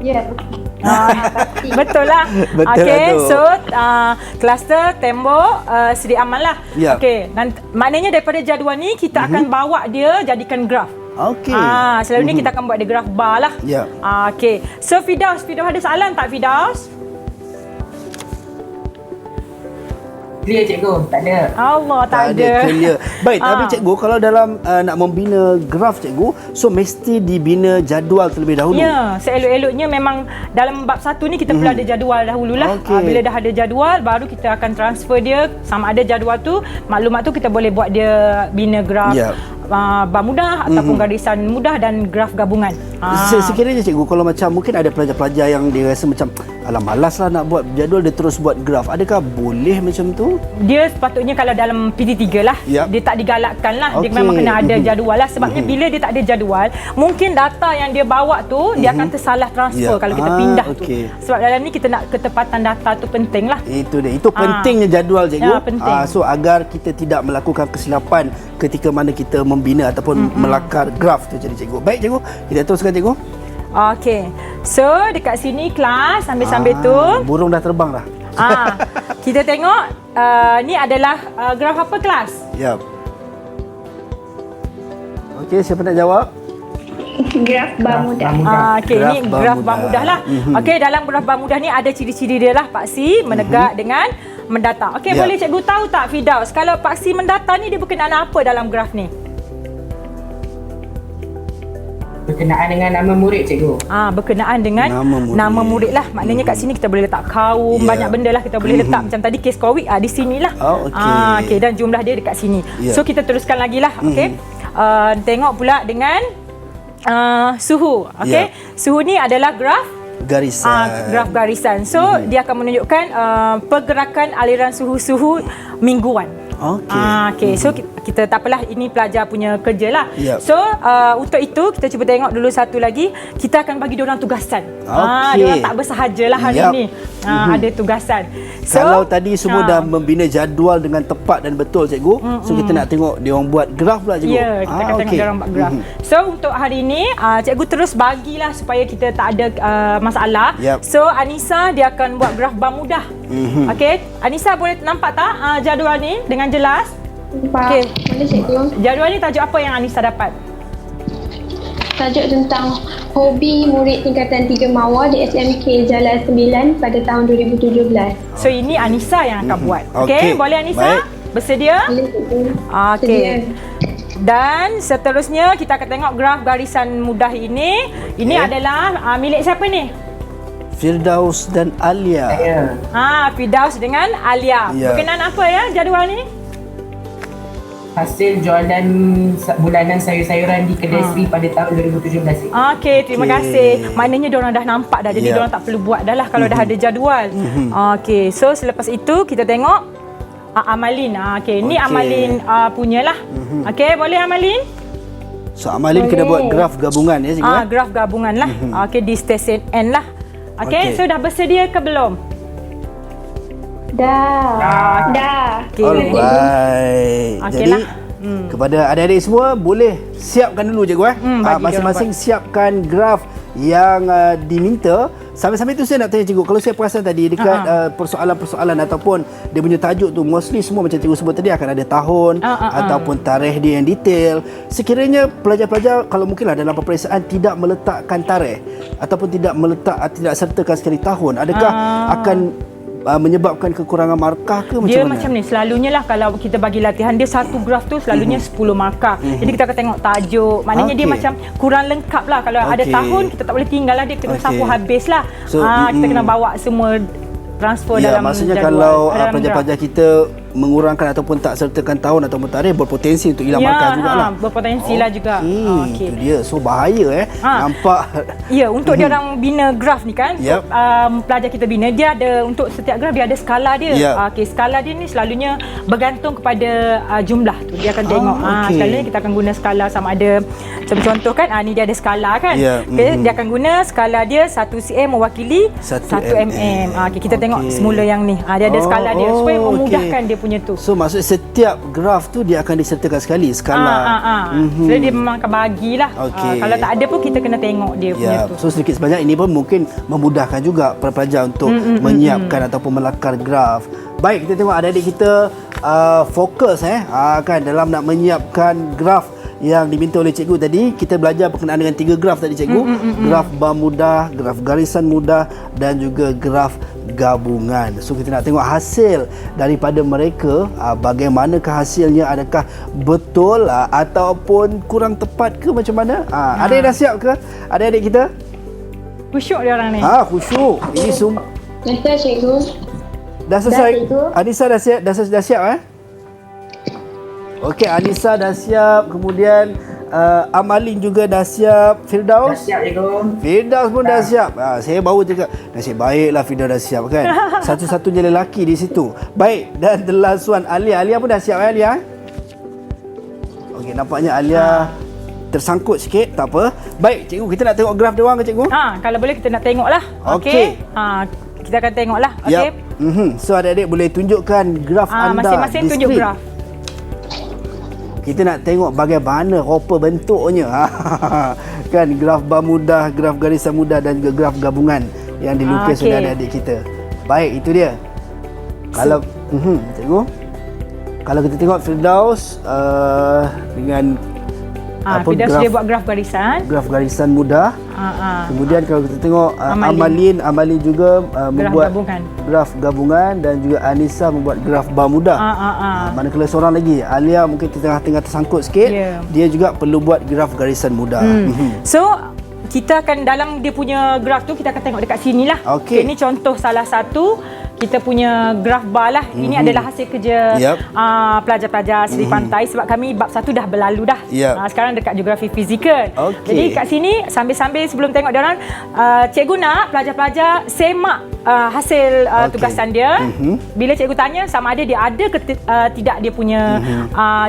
[SPEAKER 4] Ya.
[SPEAKER 2] Pasti. Betul lah.
[SPEAKER 3] Okey,
[SPEAKER 2] so kluster tembok Sri Aman lah. Okey, maknanya daripada jadual ni kita akan bawa dia jadikan graf.
[SPEAKER 3] Okey.
[SPEAKER 2] Selalu ni kita akan buat dia graf bar lah. Okey. So Firdaus ada soalan tak Firdaus?
[SPEAKER 7] Clear cikgu, tak ada.
[SPEAKER 2] Allah, tak ada.
[SPEAKER 3] Clear. Baik, tapi cikgu kalau dalam nak membina graf cikgu, so mesti dibina jadual terlebih dahulu.
[SPEAKER 2] Ya, seelok-eloknya memang dalam bab 1 ni kita perlu ada jadual dahululah. Bila dah ada jadual, baru kita akan transfer dia. Sama ada jadual tu, maklumat tu kita boleh buat dia bina graf bar mudah ataupun garisan mudah dan graf gabungan.
[SPEAKER 3] Sekiranya cikgu, kalau macam mungkin ada pelajar-pelajar yang dia rasa macam alah malas lah nak buat jadual, dia terus buat graf. Adakah boleh macam tu?
[SPEAKER 2] Dia sepatutnya kalau dalam PT3 lah, dia tak digalakkan lah. Dia memang kena ada jadual lah. Sebabnya bila dia tak ada jadual, mungkin data yang dia bawa tu dia akan tersalah transfer kalau kita pindah tu. Sebab dalam ni kita nak ketepatan data tu penting lah.
[SPEAKER 3] Itu dia. Itu pentingnya jadual cikgu.
[SPEAKER 2] Penting.
[SPEAKER 3] So agar kita tidak melakukan kesilapan ketika mana kita membina ataupun melakar graf tu jadi cikgu. Baik cikgu, kita teruskan cikgu.
[SPEAKER 2] Okey. So dekat sini kelas sambil-sambil tu
[SPEAKER 3] burung dah terbang dah.
[SPEAKER 2] Kita tengok ni adalah graf apa kelas?
[SPEAKER 3] Yap. Okey, siapa nak jawab?
[SPEAKER 5] Graf bar mudah.
[SPEAKER 2] Okey, ni graf bar mudah lah. Okey, dalam graf bar mudah ni ada ciri-ciri dia lah, paksi, menegak dengan mendata. Okey, boleh cikgu tahu tak Firdaus, kalau paksi mendata ni dia berkenaan apa dalam graf ni?
[SPEAKER 7] Berkenaan dengan nama murid cikgu.
[SPEAKER 2] Berkenaan dengan nama murid lah. Maknanya kat sini kita boleh letak kaum, banyak benda lah kita boleh letak. Macam tadi kes COVID di sinilah. Okey, dan jumlah dia dekat sini. So kita teruskan lagi lah. Okey. Tengok pula dengan suhu. Okey. Suhu ni adalah graf
[SPEAKER 3] garisan.
[SPEAKER 2] Graf garisan. So dia akan menunjukkan pergerakan aliran suhu-suhu mingguan. Okey. So kita tak apalah, ini pelajar punya kerja lah. So untuk itu kita cuba tengok dulu satu lagi. Kita akan bagi diorang tugasan. Diorang tak bersahajalah hari ni. Ada tugasan. So
[SPEAKER 3] kalau tadi semua dah membina jadual dengan tepat dan betul cikgu, so kita nak tengok diorang buat graf pula cikgu.
[SPEAKER 2] Ya, kita akan tengok diorang buat graf. So untuk hari ni cikgu terus bagilah supaya kita tak ada masalah. So Anissa dia akan buat graf bar mudah. Okey, Anissa boleh nampak tak jadual ni dengan jelas?
[SPEAKER 6] Okey, boleh cikgu.
[SPEAKER 2] Jadual ni tajuk apa yang Anissa dapat?
[SPEAKER 6] Tajuk tentang hobi murid tingkatan 3 Mawar di SMK Jalan 9 pada tahun 2017.
[SPEAKER 2] So ini Anissa yang akan buat. Okey, boleh Anissa? Bersedia?
[SPEAKER 6] Boleh cikgu.
[SPEAKER 2] Okey. Dan seterusnya kita akan tengok graf garisan mudah ini. Ini adalah milik siapa ni?
[SPEAKER 3] Firdaus dan Alia.
[SPEAKER 2] Firdaus dengan Alia. Berkenaan apa ya jadual ni?
[SPEAKER 7] Hasil jualan bulanan sayur-sayuran di kedai Sri pada tahun 2017.
[SPEAKER 2] Okey, terima kasih. Maknanya diorang dah nampak dah. Jadi diorang tak perlu buat dah lah kalau dah ada jadual. Okey, so selepas itu kita tengok Amalin. Okey, ni Amalin punyalah. Okey, boleh Amalin?
[SPEAKER 3] So Amalin kena buat graf gabungan ya cikgu.
[SPEAKER 2] Graf gabungan lah. Okey, di stesen N lah. Okey, so dah bersedia ke belum?
[SPEAKER 4] Dah.
[SPEAKER 2] Okey.
[SPEAKER 3] Alright.
[SPEAKER 2] Okey
[SPEAKER 3] Jadi
[SPEAKER 2] lah.
[SPEAKER 3] kepada adik-adik semua boleh siapkan dulu cikgu
[SPEAKER 2] bagi
[SPEAKER 3] masing-masing siapkan graf yang diminta. Sambil-sambil tu saya nak tanya cikgu, kalau saya perasan tadi dekat persoalan-persoalan ataupun dia punya tajuk tu mostly semua macam cikgu sebut tadi akan ada tahun ataupun tarikh dia yang detail. Sekiranya pelajar-pelajar kalau mungkinlah dalam peperiksaan tidak meletakkan tarikh ataupun tidak sertakan sekali tahun, adakah akan menyebabkan kekurangan markah ke macam
[SPEAKER 2] dia
[SPEAKER 3] mana?
[SPEAKER 2] macam ni, selalunya lah kalau kita bagi latihan dia satu graf tu selalunya 10 markah. Jadi kita akan tengok tajuk, maknanya dia macam kurang lengkap lah. Kalau ada tahun kita tak boleh tinggal lah, dia kena sapu habis lah.
[SPEAKER 3] So,
[SPEAKER 2] kita kena bawa semua transfer dalam
[SPEAKER 3] maksudnya
[SPEAKER 2] jadual,
[SPEAKER 3] kalau
[SPEAKER 2] dalam
[SPEAKER 3] pelajar-pelajar kita mengurangkan ataupun tak sertakan tahun ataupun tarikh, berpotensi untuk hilang markah jugalah.
[SPEAKER 2] Berpotensi lah juga.
[SPEAKER 3] Itu dia. So bahaya nampak.
[SPEAKER 2] Ya, untuk dia orang bina graf ni kan, pelajar kita bina, dia ada untuk setiap graf dia ada skala dia. Skala dia ni selalunya bergantung kepada jumlah tu. Dia akan tengok selalunya kita akan guna skala sama ada macam contoh kan, ni dia ada skala kan. Dia akan guna skala dia 1 cm mewakili 1 mm. Kita tengok semula yang ni. Dia ada skala dia supaya memudahkan dia punya tu.
[SPEAKER 3] So maksud setiap graf tu dia akan disertakan sekali skala.
[SPEAKER 2] Jadi dia memang akan bagilah. Kalau tak ada pun kita kena tengok dia punya tu.
[SPEAKER 3] So sedikit sebanyak ini pun mungkin memudahkan juga para pelajar untuk menyiapkan ataupun melakar graf. Baik, kita tengok adik-adik kita fokus kan dalam nak menyiapkan graf yang diminta oleh cikgu tadi. Kita belajar berkenaan dengan 3 graf tadi cikgu. Graf bar mudah, graf garisan mudah dan juga graf gabungan. So kita nak tengok hasil daripada mereka, bagaimanakah hasilnya, adakah betul ataupun kurang tepat ke macam mana. Ada yang dah siap ke adik-adik kita?
[SPEAKER 2] Khusyuk dia orang ni.
[SPEAKER 3] Khusyuk. Ini
[SPEAKER 6] Dah cikgu.
[SPEAKER 3] Dah selesai. Anissa dah siap Okey, Anissa dah siap. Kemudian Amalin juga dah siap. Firdaus?
[SPEAKER 7] Dah siap, cikgu.
[SPEAKER 3] Firdaus pun dah siap. Saya baru cakap, nasib baiklah Firdaus dah siap kan. Satu-satunya lelaki di situ. Baik, dan the last one, Alia. Alia pun dah siap Alia? Okey, nampaknya Alia tersangkut sikit, tak apa. Baik, cikgu, kita nak tengok graf dia orang ke cikgu?
[SPEAKER 2] Kalau boleh kita nak tengok lah. Okey. Kita akan tengok lah. Okey.
[SPEAKER 3] So adik-adik boleh tunjukkan graf anda
[SPEAKER 2] masing-masing
[SPEAKER 3] di
[SPEAKER 2] tunjuk
[SPEAKER 3] skrin.
[SPEAKER 2] graf.
[SPEAKER 3] Kita nak tengok bagaimana rupa bentuknya. Kan graf bar mudah, graf garisan mudah dan juga graf gabungan yang dilukis oleh adik-adik kita. Baik, itu dia. Kalau cikgu, kalau kita tengok Firdaus dengan
[SPEAKER 2] Firdaus dia buat graf
[SPEAKER 3] garisan mudah. Kemudian kalau kita tengok Amalin juga membuat graf gabungan dan juga Anissa membuat graf bar mudah. Manakala seorang lagi, Alia mungkin tengah tersangkut sikit, dia juga perlu buat graf garisan mudah.
[SPEAKER 2] So kita akan dalam dia punya graf tu kita akan tengok dekat sini lah. Ini contoh salah satu kita punya graf bar lah. Ini adalah hasil kerja pelajar-pelajar Seri Pantai sebab kami bab 1 dah berlalu dah. Sekarang dekat geografi fizikal. Jadi kat sini sambil-sambil sebelum tengok diorang, cikgu nak pelajar-pelajar semak hasil tugasan dia. Bila cikgu tanya sama ada dia ada ke tidak dia punya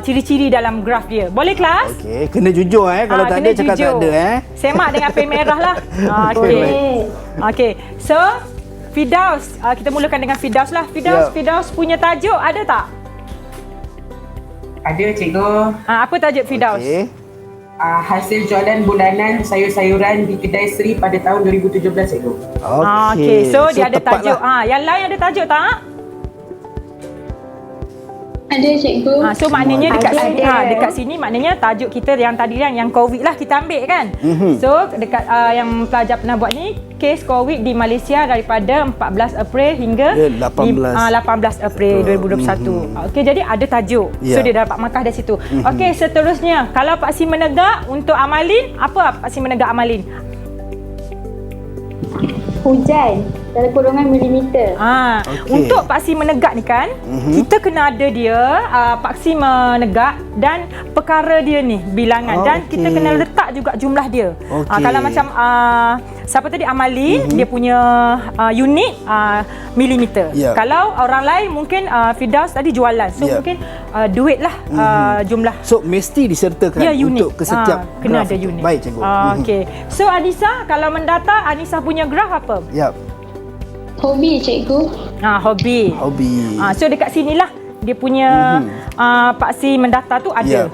[SPEAKER 2] ciri-ciri dalam graf dia. Boleh kelas?
[SPEAKER 3] Okey, kena jujur kalau tak ada cakap tak ada
[SPEAKER 2] Semak dengan pen merah lah. Okey. So Firdaus, kita mulakan dengan Firdaus lah. Firdaus punya tajuk ada tak?
[SPEAKER 7] Ada, cikgu.
[SPEAKER 2] Apa tajuk Firdaus?
[SPEAKER 7] Hasil jualan bulanan sayur-sayuran di kedai Seri pada tahun 2017, cikgu.
[SPEAKER 2] Okey, so dia ada tajuk. Yang lain ada tajuk tak?
[SPEAKER 6] Ada, cikgu.
[SPEAKER 2] So maknanya dekat sini maknanya tajuk kita yang tadi yang COVID lah kita ambil kan. So dekat yang pelajar pernah buat ni kes COVID di Malaysia daripada 14 April hingga 18 April 2021. Okey, jadi ada tajuk. So dia dapat markah dari situ. Okey, seterusnya kalau paksi menegak untuk Amalin, apa paksi menegak Amalin?
[SPEAKER 4] Hujan dalam kurungan milimeter.
[SPEAKER 2] Untuk paksi menegak ni kan, kita kena ada dia paksi menegak dan perkara dia ni bilangan dan kita kena letak juga jumlah dia. Kalau macam siapa tadi Amalin, dia punya unit milimeter. Kalau orang lain mungkin Firdaus tadi jualan. So mungkin duit lah jumlah.
[SPEAKER 3] So mesti disertakan
[SPEAKER 2] unit.
[SPEAKER 3] untuk ke setiap
[SPEAKER 2] kena
[SPEAKER 3] graf
[SPEAKER 2] ada
[SPEAKER 3] itu.
[SPEAKER 2] unit.
[SPEAKER 3] Baik, cikgu.
[SPEAKER 2] Okey. So Anissa, kalau mendata Anissa punya graf apa?
[SPEAKER 6] Hobi cikgu.
[SPEAKER 2] Hobi. So dekat sinilah dia punya paksi mendata tu ada.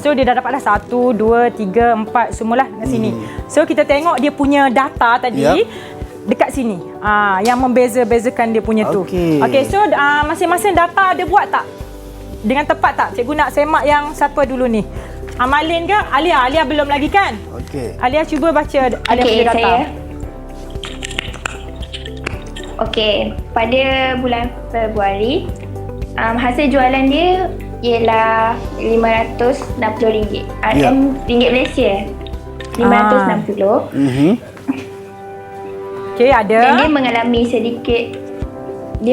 [SPEAKER 2] So dia dah dapat dah 1, 2, 3, 4 semualah kat sini. So kita tengok dia punya data tadi dekat sini. Yang membeza-bezakan dia punya tu. Okey, so masing-masing data ada buat tak? Dengan tepat tak? Cikgu nak semak yang siapa dulu ni? Malin ke? Alia belum lagi kan? Alia cuba baca Alia punya data.
[SPEAKER 5] Okey, pada bulan Februari hasil jualan dia ialah RM560. Ringgit Malaysia. 560.
[SPEAKER 2] Okey, ada.
[SPEAKER 5] Dan dia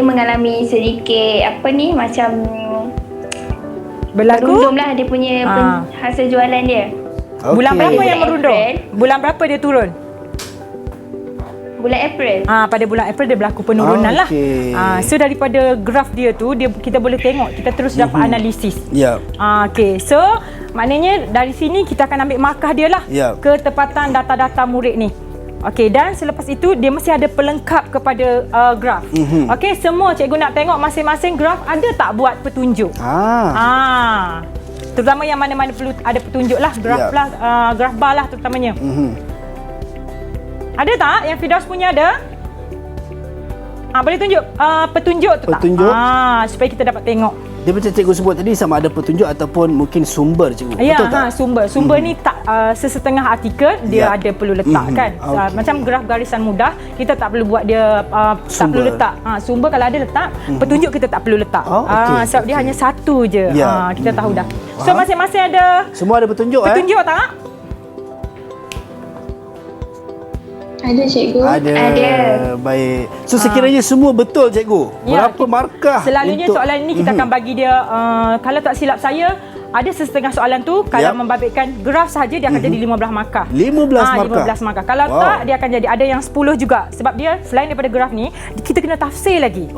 [SPEAKER 5] mengalami sedikit apa ni, macam
[SPEAKER 2] berlaku.
[SPEAKER 5] Merundum lah dia punya hasil jualan dia.
[SPEAKER 2] Bulan berapa yang merundum? Bulan berapa dia turun?
[SPEAKER 5] Bulan April.
[SPEAKER 2] Pada bulan April dia berlaku penurunan lah. So daripada graf dia tu kita boleh tengok, kita terus dapat analisis. Okey, so maknanya dari sini kita akan ambil markah dia lah. Ketepatan data-data murid ni. Okey, dan selepas itu dia mesti ada pelengkap kepada graf. Okey, semua cikgu nak tengok masing-masing graf ada tak buat petunjuk. Terutama yang mana-mana perlu ada petunjuk lah, graf lah, graf bar lah terutamanya. Ada tak yang Firdaus punya ada? Boleh tunjuk petunjuk tu tak? Supaya kita dapat tengok.
[SPEAKER 3] Dia macam cikgu sebut tadi, sama ada petunjuk ataupun mungkin sumber cikgu.
[SPEAKER 2] Betul tak? Sumber ni tak sesetengah artikel dia ada perlu letak kan. Macam graf garisan mudah, kita tak perlu buat dia tak perlu letak. Sumber kalau ada letak, petunjuk kita tak perlu letak. Sebab dia hanya satu je. Kita tahu dah. So masing-masing ada.
[SPEAKER 3] Semua ada petunjuk.
[SPEAKER 2] Petunjuk tak?
[SPEAKER 6] Ada cikgu.
[SPEAKER 3] Ada. Baik. So sekiranya semua betul cikgu, berapa markah?
[SPEAKER 2] Selalunya soalan ini kita akan bagi dia, kalau tak silap saya, ada setengah soalan tu kalau membabitkan graf saja dia akan jadi 15 markah. 15 markah. Kalau tak dia akan jadi ada yang 10 juga. Sebab dia selain daripada graf ni, kita kena tafsir lagi.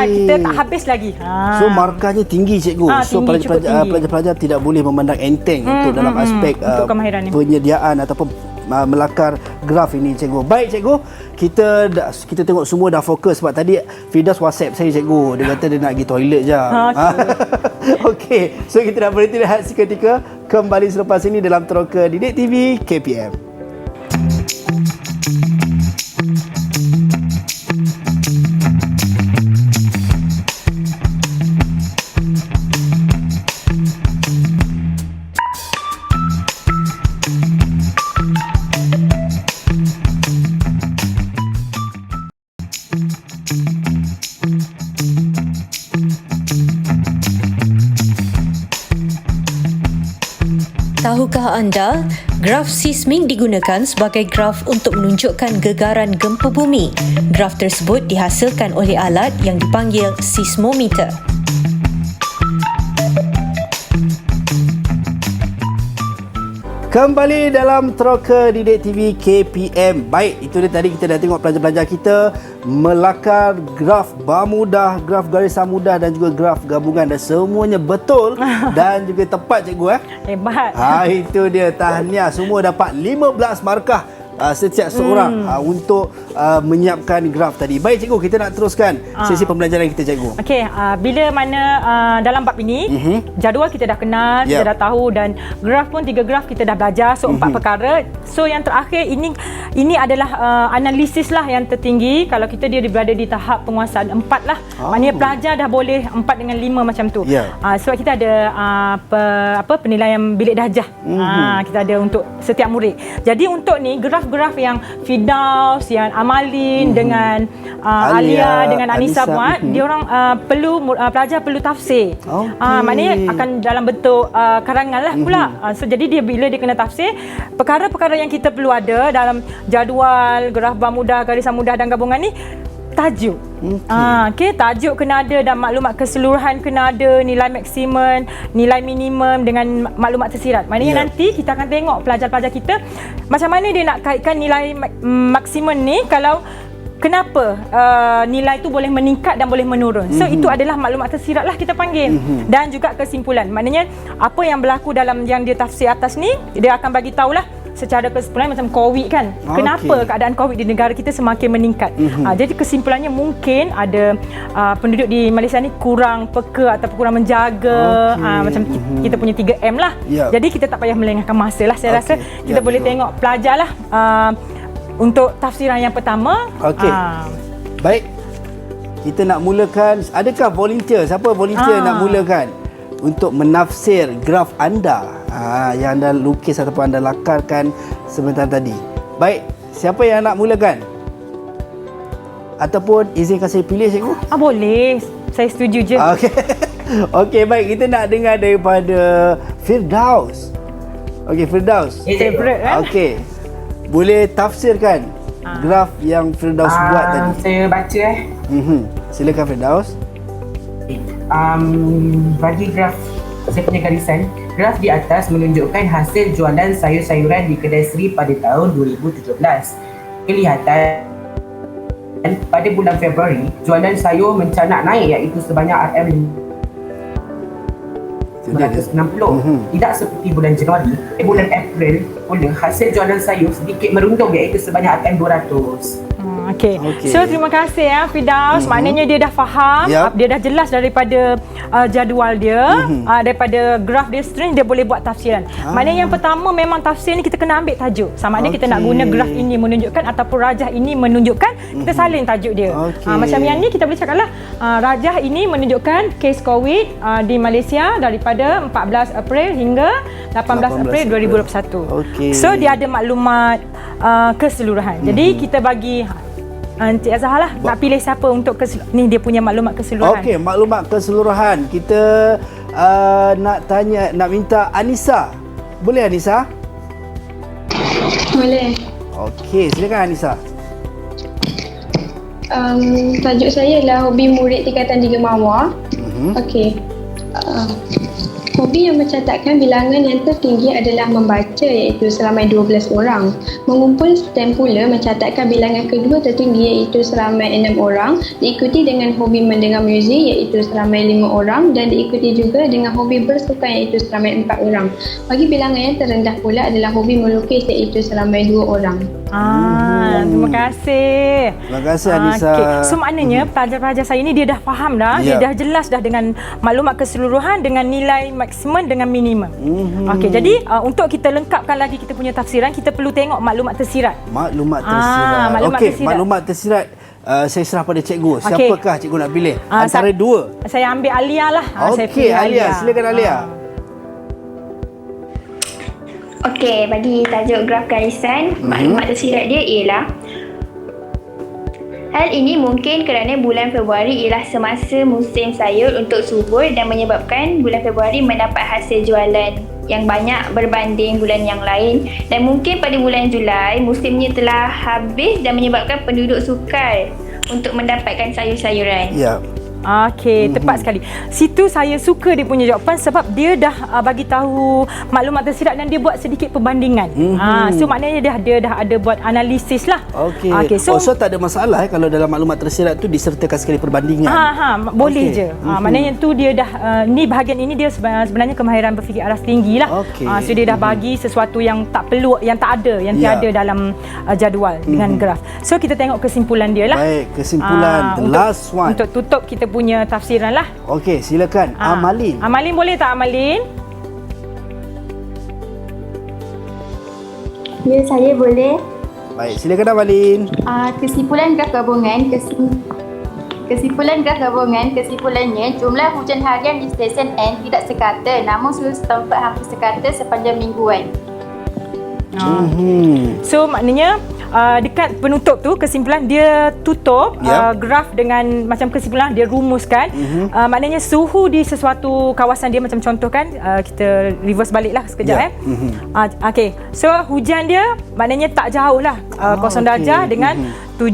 [SPEAKER 2] Kita tak habis lagi.
[SPEAKER 3] So markahnya tinggi cikgu. So pelajar-pelajar tidak boleh memandang enteng untuk dalam aspek penyediaan ataupun melakar graf ini cikgu. Baik cikgu, kita tengok semua dah fokus sebab tadi Firdaus WhatsApp saya cikgu. Dia kata dia nak pergi toilet je. Okey, so kita dah berhenti rehat seketika. Kembali selepas ini dalam Teroka Didik TV KPM.
[SPEAKER 9] Tahukah anda, graf seismik digunakan sebagai graf untuk menunjukkan gegaran gempa bumi. Graf tersebut dihasilkan oleh alat yang dipanggil seismometer.
[SPEAKER 3] Kembali dalam Teroka Didik TV KPM. Baik, itu dia tadi kita dah tengok pelajar-pelajar kita melakar graf bar mudah, graf garisan mudah dan juga graf gabungan, dan semuanya betul dan juga tepat cikgu.
[SPEAKER 2] Hebat.
[SPEAKER 3] Itu dia, tahniah, semua dapat 15 markah setiap seorang untuk menyiapkan graf tadi. Baik cikgu, kita nak teruskan sesi pembelajaran kita cikgu.
[SPEAKER 2] Okey, bila mana dalam bab ini jadual kita dah kenal, kita dah tahu, dan graf pun 3 graf kita dah belajar. So 4 perkara. So yang terakhir ini adalah analisis lah yang tertinggi. Kalau kita dia berada di tahap penguasaan 4 lah. Maknanya pelajar dah boleh 4 dengan 5 macam tu. Sebab kita ada penilaian bilik darjah. Kita ada untuk setiap murid. Jadi untuk ni graf yang Firdaus, yang Amalin dengan Alia dengan Anissa buat, dia orang pelajar perlu tafsir. Maknanya akan dalam bentuk karangan lah pula. So jadi bila dia kena tafsir, perkara-perkara yang kita perlu ada dalam jadual graf bar mudah, garisan mudah dan gabungan ni, tajuk. Tajuk kena ada dan maklumat keseluruhan kena ada, nilai maksimum, nilai minimum dengan maklumat tersirat. Maknanya nanti kita akan tengok pelajar-pelajar kita macam mana dia nak kaitkan nilai maksimum ni, kalau kenapa nilai tu boleh meningkat dan boleh menurun. So itu adalah maklumat tersirat lah kita panggil. Dan juga kesimpulan. Maknanya apa yang berlaku dalam yang dia tafsir atas ni, dia akan bagi tahulah secara kesimpulan macam COVID kan. Kenapa keadaan COVID di negara kita semakin meningkat? Jadi kesimpulannya mungkin ada penduduk di Malaysia ni kurang peka ataupun kurang menjaga macam kita punya 3M lah. Jadi kita tak payah melengahkan masa lah. Saya rasa kita boleh tengok pelajar lah untuk tafsiran yang pertama.
[SPEAKER 3] Baik. Kita nak mulakan, adakah volunteer? Siapa volunteer nak mulakan untuk menafsir graf anda yang anda lukis ataupun anda lakarkan sebentar tadi? Baik, siapa yang nak mulakan? Ataupun izinkan saya pilih, cikgu?
[SPEAKER 2] Boleh. Saya setuju je.
[SPEAKER 3] Okey, baik. Kita nak dengar daripada Firdaus. Okey, Firdaus.
[SPEAKER 2] Favorite kan?
[SPEAKER 3] Okey. Boleh tafsirkan graf yang Firdaus buat tadi?
[SPEAKER 7] Saya baca
[SPEAKER 3] Silakan Firdaus.
[SPEAKER 7] Bagi graf, saya punya garisan, graf di atas menunjukkan hasil jualan sayur-sayuran di Kedai Seri pada tahun 2017. Kelihatan pada bulan Februari, jualan sayur mencanak naik iaitu sebanyak RM260. Tidak seperti bulan Januari, bulan April pula hasil jualan sayur sedikit merundung iaitu sebanyak RM200.
[SPEAKER 2] Okey. So terima kasih Firdaus. Maknanya dia dah faham, dia dah jelas daripada jadual dia, daripada graf dia string dia boleh buat tafsiran. Maknanya yang pertama memang tafsir ni kita kena ambil tajuk. Sama ada kita nak guna graf ini menunjukkan ataupun rajah ini menunjukkan, kita salin tajuk dia. Macam yang ni kita boleh cakaplah rajah ini menunjukkan kes COVID di Malaysia daripada 14 April hingga 18 April 2021. So dia ada maklumat keseluruhan. Jadi kita bagi Encik Azhar lah nak pilih siapa untuk ni dia punya maklumat keseluruhan.
[SPEAKER 3] Okey, maklumat keseluruhan. Kita nak minta Anissa. Boleh Anissa?
[SPEAKER 6] Boleh.
[SPEAKER 3] Okey, silakan Anissa.
[SPEAKER 6] Tajuk saya adalah hobi murid tingkatan 3 Mawar. Okey. Hobi yang mencatatkan bilangan yang tertinggi adalah membaca iaitu seramai 12 orang. Mengumpul stem pula mencatatkan bilangan kedua tertinggi iaitu seramai 6 orang. Diikuti dengan hobi mendengar muzik iaitu seramai 5 orang dan diikuti juga dengan hobi bersukan iaitu seramai 4 orang. Bagi bilangan yang terendah pula adalah hobi melukis iaitu seramai 2 orang.
[SPEAKER 2] Terima kasih.
[SPEAKER 3] Terima kasih Anissa.
[SPEAKER 2] So maknanya pelajar-pelajar saya ni dia dah faham dah, dia dah jelas dah dengan maklumat keseluruhan dengan nilai maksimum dengan minimum. Okey, jadi untuk kita lengkapkan lagi kita punya tafsiran, kita perlu tengok maklumat tersirat.
[SPEAKER 3] Maklumat tersirat. Okey, maklumat tersirat saya serah pada cikgu. Siapakah cikgu nak pilih? Antara dua.
[SPEAKER 2] Saya ambil Alia lah.
[SPEAKER 3] Okey, Alia. Silakan Alia.
[SPEAKER 5] Okey, bagi tajuk graf garisan, maklumat tersirat dia ialah hal ini mungkin kerana bulan Februari ialah semasa musim sayur untuk subur dan menyebabkan bulan Februari mendapat hasil jualan yang banyak berbanding bulan yang lain, dan mungkin pada bulan Julai musimnya telah habis dan menyebabkan penduduk sukar untuk mendapatkan sayur-sayuran.
[SPEAKER 2] Okey, tepat sekali. Situ saya suka dia punya jawapan sebab dia dah bagi tahu maklumat tersirat dan dia buat sedikit perbandingan. So maknanya dia dah ada buat analisis lah.
[SPEAKER 3] Okey. So tak ada masalah kalau dalam maklumat tersirat tu disertakan sekali perbandingan.
[SPEAKER 2] Boleh je. Maknanya tu dia dah ni bahagian ini dia sebenarnya kemahiran berfikir aras tinggi lah. So dia dah bagi sesuatu yang tak perlu, yang tak ada, yang tiada dalam jadual dengan graf. So kita tengok kesimpulan dia lah.
[SPEAKER 3] Baik, kesimpulan the last one.
[SPEAKER 2] Untuk tutup kita punya tafsiran lah.
[SPEAKER 3] Okey, silakan Amalin.
[SPEAKER 2] Amalin boleh tak Amalin?
[SPEAKER 4] Ya, saya boleh.
[SPEAKER 3] Baik, silakan Amalin.
[SPEAKER 4] Kesimpulan graf gabungan kesimpulannya jumlah hujan harian di stesen N tidak sekata, namun seluruh setempat hampir sekata sepanjang mingguan.
[SPEAKER 2] So maknanya dekat penutup tu kesimpulan dia tutup graf dengan macam kesimpulan dia rumuskan. Maknanya suhu di sesuatu kawasan dia, macam contoh kan, kita reverse balik lah sekejap. Okey, so hujan dia maknanya tak jauh lah, 0 darjah dengan 0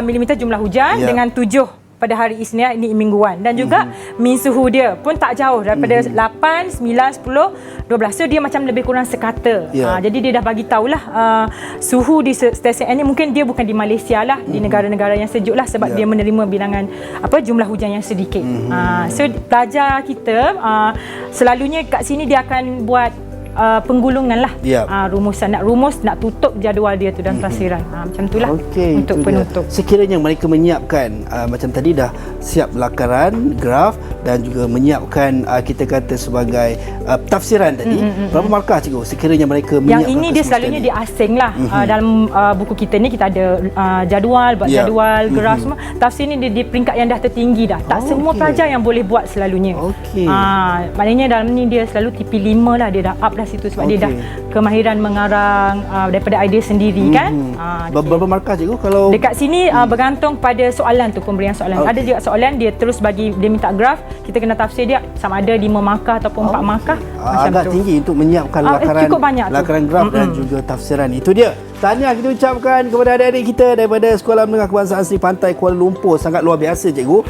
[SPEAKER 2] milimeter jumlah hujan dengan 7 pada hari Isnin, ini mingguan, dan juga min suhu dia pun tak jauh daripada 8, 9, 10, 12. So dia macam lebih kurang sekata. Jadi dia dah bagi tahulah suhu di stesen ini mungkin dia bukan di Malaysia lah, di negara-negara yang sejuk lah, sebab dia menerima bilangan jumlah hujan yang sedikit. So pelajar kita selalunya kat sini dia akan buat penggulungan lah.
[SPEAKER 3] Rumusan.
[SPEAKER 2] Nak tutup jadual dia tu dan tafsiran. Macam itulah untuk penutup.
[SPEAKER 3] Sekiranya mereka menyiapkan macam tadi dah siap lakaran, graf dan juga menyiapkan kita kata sebagai tafsiran tadi, berapa markah cikgu sekiranya mereka menyiapkan?
[SPEAKER 2] Yang ini dia selalunya dia asing lah. Dalam buku kita ni kita ada jadual, jadual, graf semua. Tafsir ni dia di peringkat yang dah tertinggi dah. Tak semua pelajar yang boleh buat selalunya. Maknanya dalam ni dia selalu TP5 lah, dia dah up dah situ sebab dia dah kemahiran mengarang daripada idea sendiri kan.
[SPEAKER 3] Berapa markah cikgu kalau
[SPEAKER 2] dekat sini bergantung pada soalan tu, pemberian soalan. Ada juga soalan dia terus bagi, dia minta graf, kita kena tafsir dia sama ada 5 markah ataupun 4 markah. Macam
[SPEAKER 3] agak
[SPEAKER 2] tu.
[SPEAKER 3] tinggi untuk menyiapkan lakaran graf dan juga tafsiran. Itu dia. Tahniah kita ucapkan kepada adik-adik kita daripada Sekolah Menengah Kebangsaan Seri Pantai Kuala Lumpur. Sangat luar biasa cikgu.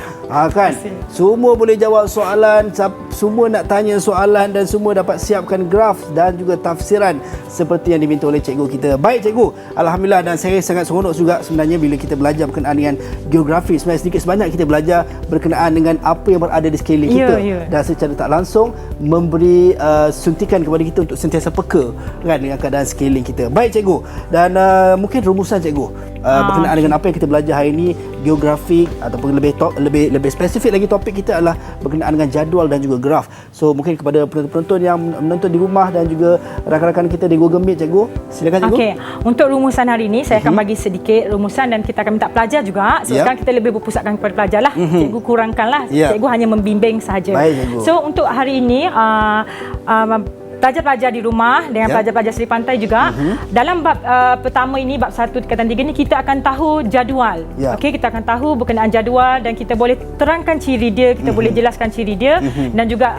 [SPEAKER 3] Kan? Semua boleh jawab soalan, semua nak tanya soalan dan semua dapat siapkan graf dan juga tafsiran seperti yang diminta oleh cikgu kita. Baik cikgu, alhamdulillah, dan saya sangat seronok juga sebenarnya bila kita belajar berkenaan dengan geografi. Sebenarnya sedikit sebanyak kita belajar berkenaan dengan apa yang berada di sekeliling kita dan secara tak langsung memberi suntikan kepada kita untuk sentiasa peka kan dengan keadaan sekeliling kita. Baik cikgu, dan mungkin rumusan cikgu berkenaan dengan apa yang kita belajar hari ini, geografi ataupun lebih spesifik lagi topik kita adalah berkenaan dengan jadual dan juga graf. So mungkin kepada penonton-penonton yang menonton di rumah dan juga rakan-rakan kita di Google Meet, cikgu, silakan cikgu.
[SPEAKER 2] Okey, untuk rumusan hari ini saya akan bagi sedikit rumusan dan kita akan minta pelajar juga. So sekarang kita lebih berpusatkan kepada pelajar lah. Cikgu kurangkanlah. Cikgu hanya membimbing sahaja. So untuk hari ini pelajar-pelajar di rumah dengan pelajar-pelajar Seri Pantai juga, dalam bab pertama ini, bab 1 tingkatan 3 ni, kita akan tahu jadual. Okey, kita akan tahu berkenaan jadual dan kita boleh terangkan ciri dia, kita boleh jelaskan ciri dia dan juga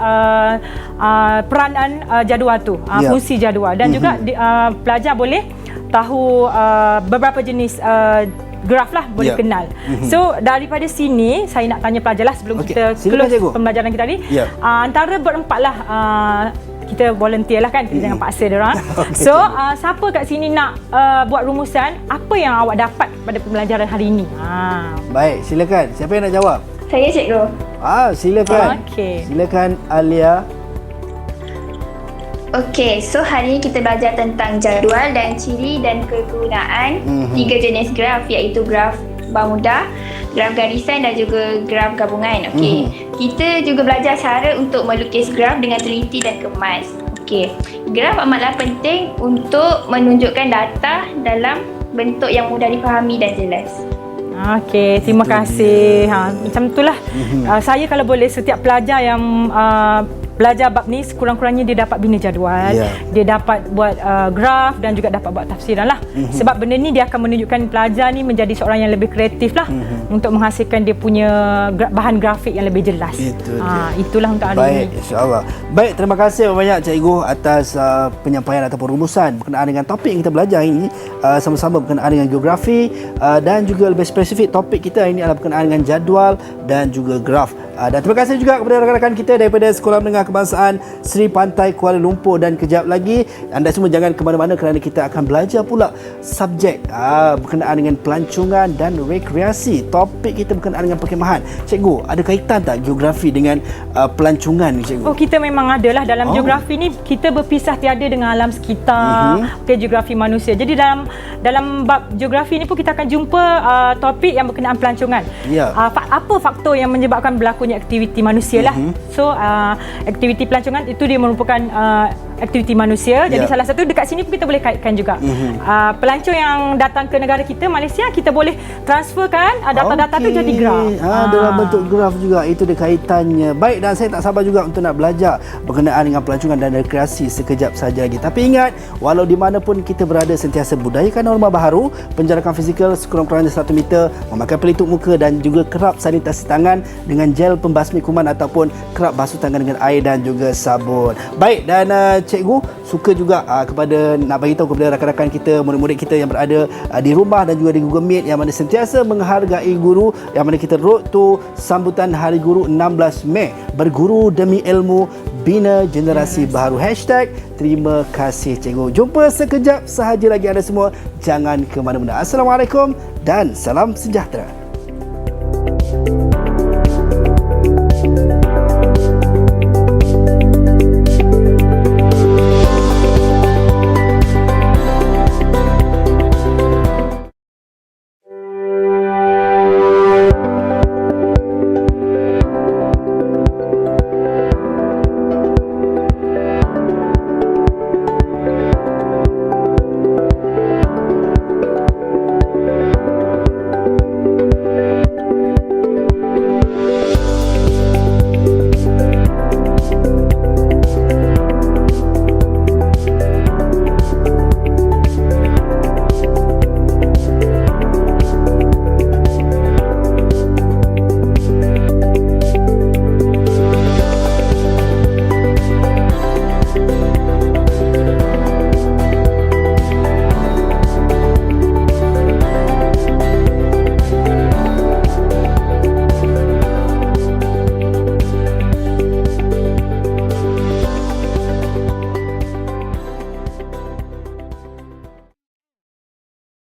[SPEAKER 2] peranan jadual tu, fungsi jadual, dan juga pelajar boleh tahu beberapa jenis graf lah, boleh kenal. So daripada sini saya nak tanya pelajar lah sebelum kita close pembelajaran kita tadi. Antara berempat lah kita volunteer lah kan, kita jangan paksa dia orang. So siapa kat sini nak buat rumusan apa yang awak dapat pada pembelajaran hari ini?
[SPEAKER 3] Baik, silakan. Siapa yang nak jawab?
[SPEAKER 5] Saya cikgu.
[SPEAKER 3] Silakan. Silakan Alia.
[SPEAKER 5] Okey, so hari ini kita belajar tentang jadual dan ciri dan kegunaan 3 jenis graf, iaitu graf bermudah, graf garisan dan juga graf gabungan. Okey. Kita juga belajar cara untuk melukis graf dengan teliti dan kemas. Okey. Graf amatlah penting untuk menunjukkan data dalam bentuk yang mudah difahami dan jelas.
[SPEAKER 2] Okey, terima kasih. Macam itulah. Saya kalau boleh, setiap pelajar yang belajar bab ni sekurang-kurangnya dia dapat bina jadual, dia dapat buat graf dan juga dapat buat tafsiran lah. Sebab benda ni dia akan menunjukkan pelajar ni menjadi seorang yang lebih kreatif lah untuk menghasilkan dia punya bahan grafik yang lebih jelas. Itulah untuk hari ini.
[SPEAKER 3] Baik, insya-Allah. Baik, terima kasih banyak cikgu atas penyampaian ataupun rumusan berkenaan dengan topik yang kita belajar ini, sama-sama berkenaan dengan geografi dan juga lebih spesifik topik kita ini adalah berkenaan dengan jadual dan juga graf. Dan terima kasih juga kepada rakan-rakan kita daripada Sekolah Menengah Kebangsaan Seri Pantai Kuala Lumpur. Dan kejap lagi anda semua jangan ke mana-mana kerana kita akan belajar pula subjek berkenaan dengan pelancongan dan rekreasi. Topik kita berkenaan dengan perkhemahan. Cikgu, ada kaitan tak geografi dengan pelancongan ni, cikgu?
[SPEAKER 2] Kita memang ada lah. Dalam geografi ni kita berpisah tiada dengan alam sekitar, geografi manusia. Jadi dalam bab geografi ni pun kita akan jumpa topik yang berkenaan pelancongan. Apa faktor yang menyebabkan berlakunya aktiviti manusia lah. So aktiviti pelancongan itu dia merupakan aktiviti manusia. Jadi salah satu dekat sini pun kita boleh kaitkan juga. Pelancong yang datang ke negara kita, Malaysia, kita boleh transferkan data-data tu jadi graf.
[SPEAKER 3] Dalam bentuk graf juga, itu dia kaitannya. Baik, dan saya tak sabar juga untuk nak belajar berkenaan dengan pelancongan dan rekreasi sekejap saja lagi. Tapi ingat, walau di mana pun kita berada, sentiasa budayakan norma baharu, penjarakan fizikal sekurang-kurangnya 1 meter, memakai pelitup muka dan juga kerap sanitasi tangan dengan gel pembasmi kuman ataupun kerap basuh tangan dengan air dan juga sabun. Baik, dan cikgu suka juga kepada nak bagi tahu kepada rakan-rakan kita, murid-murid kita yang berada di rumah dan juga di Google Meet, yang mana sentiasa menghargai guru, yang mana kita road to sambutan Hari Guru 16 Mei, berguru demi ilmu, bina generasi baharu. #terima kasih cikgu. Jumpa sekejap sahaja lagi anda semua. Jangan ke mana-mana. Assalamualaikum dan salam sejahtera.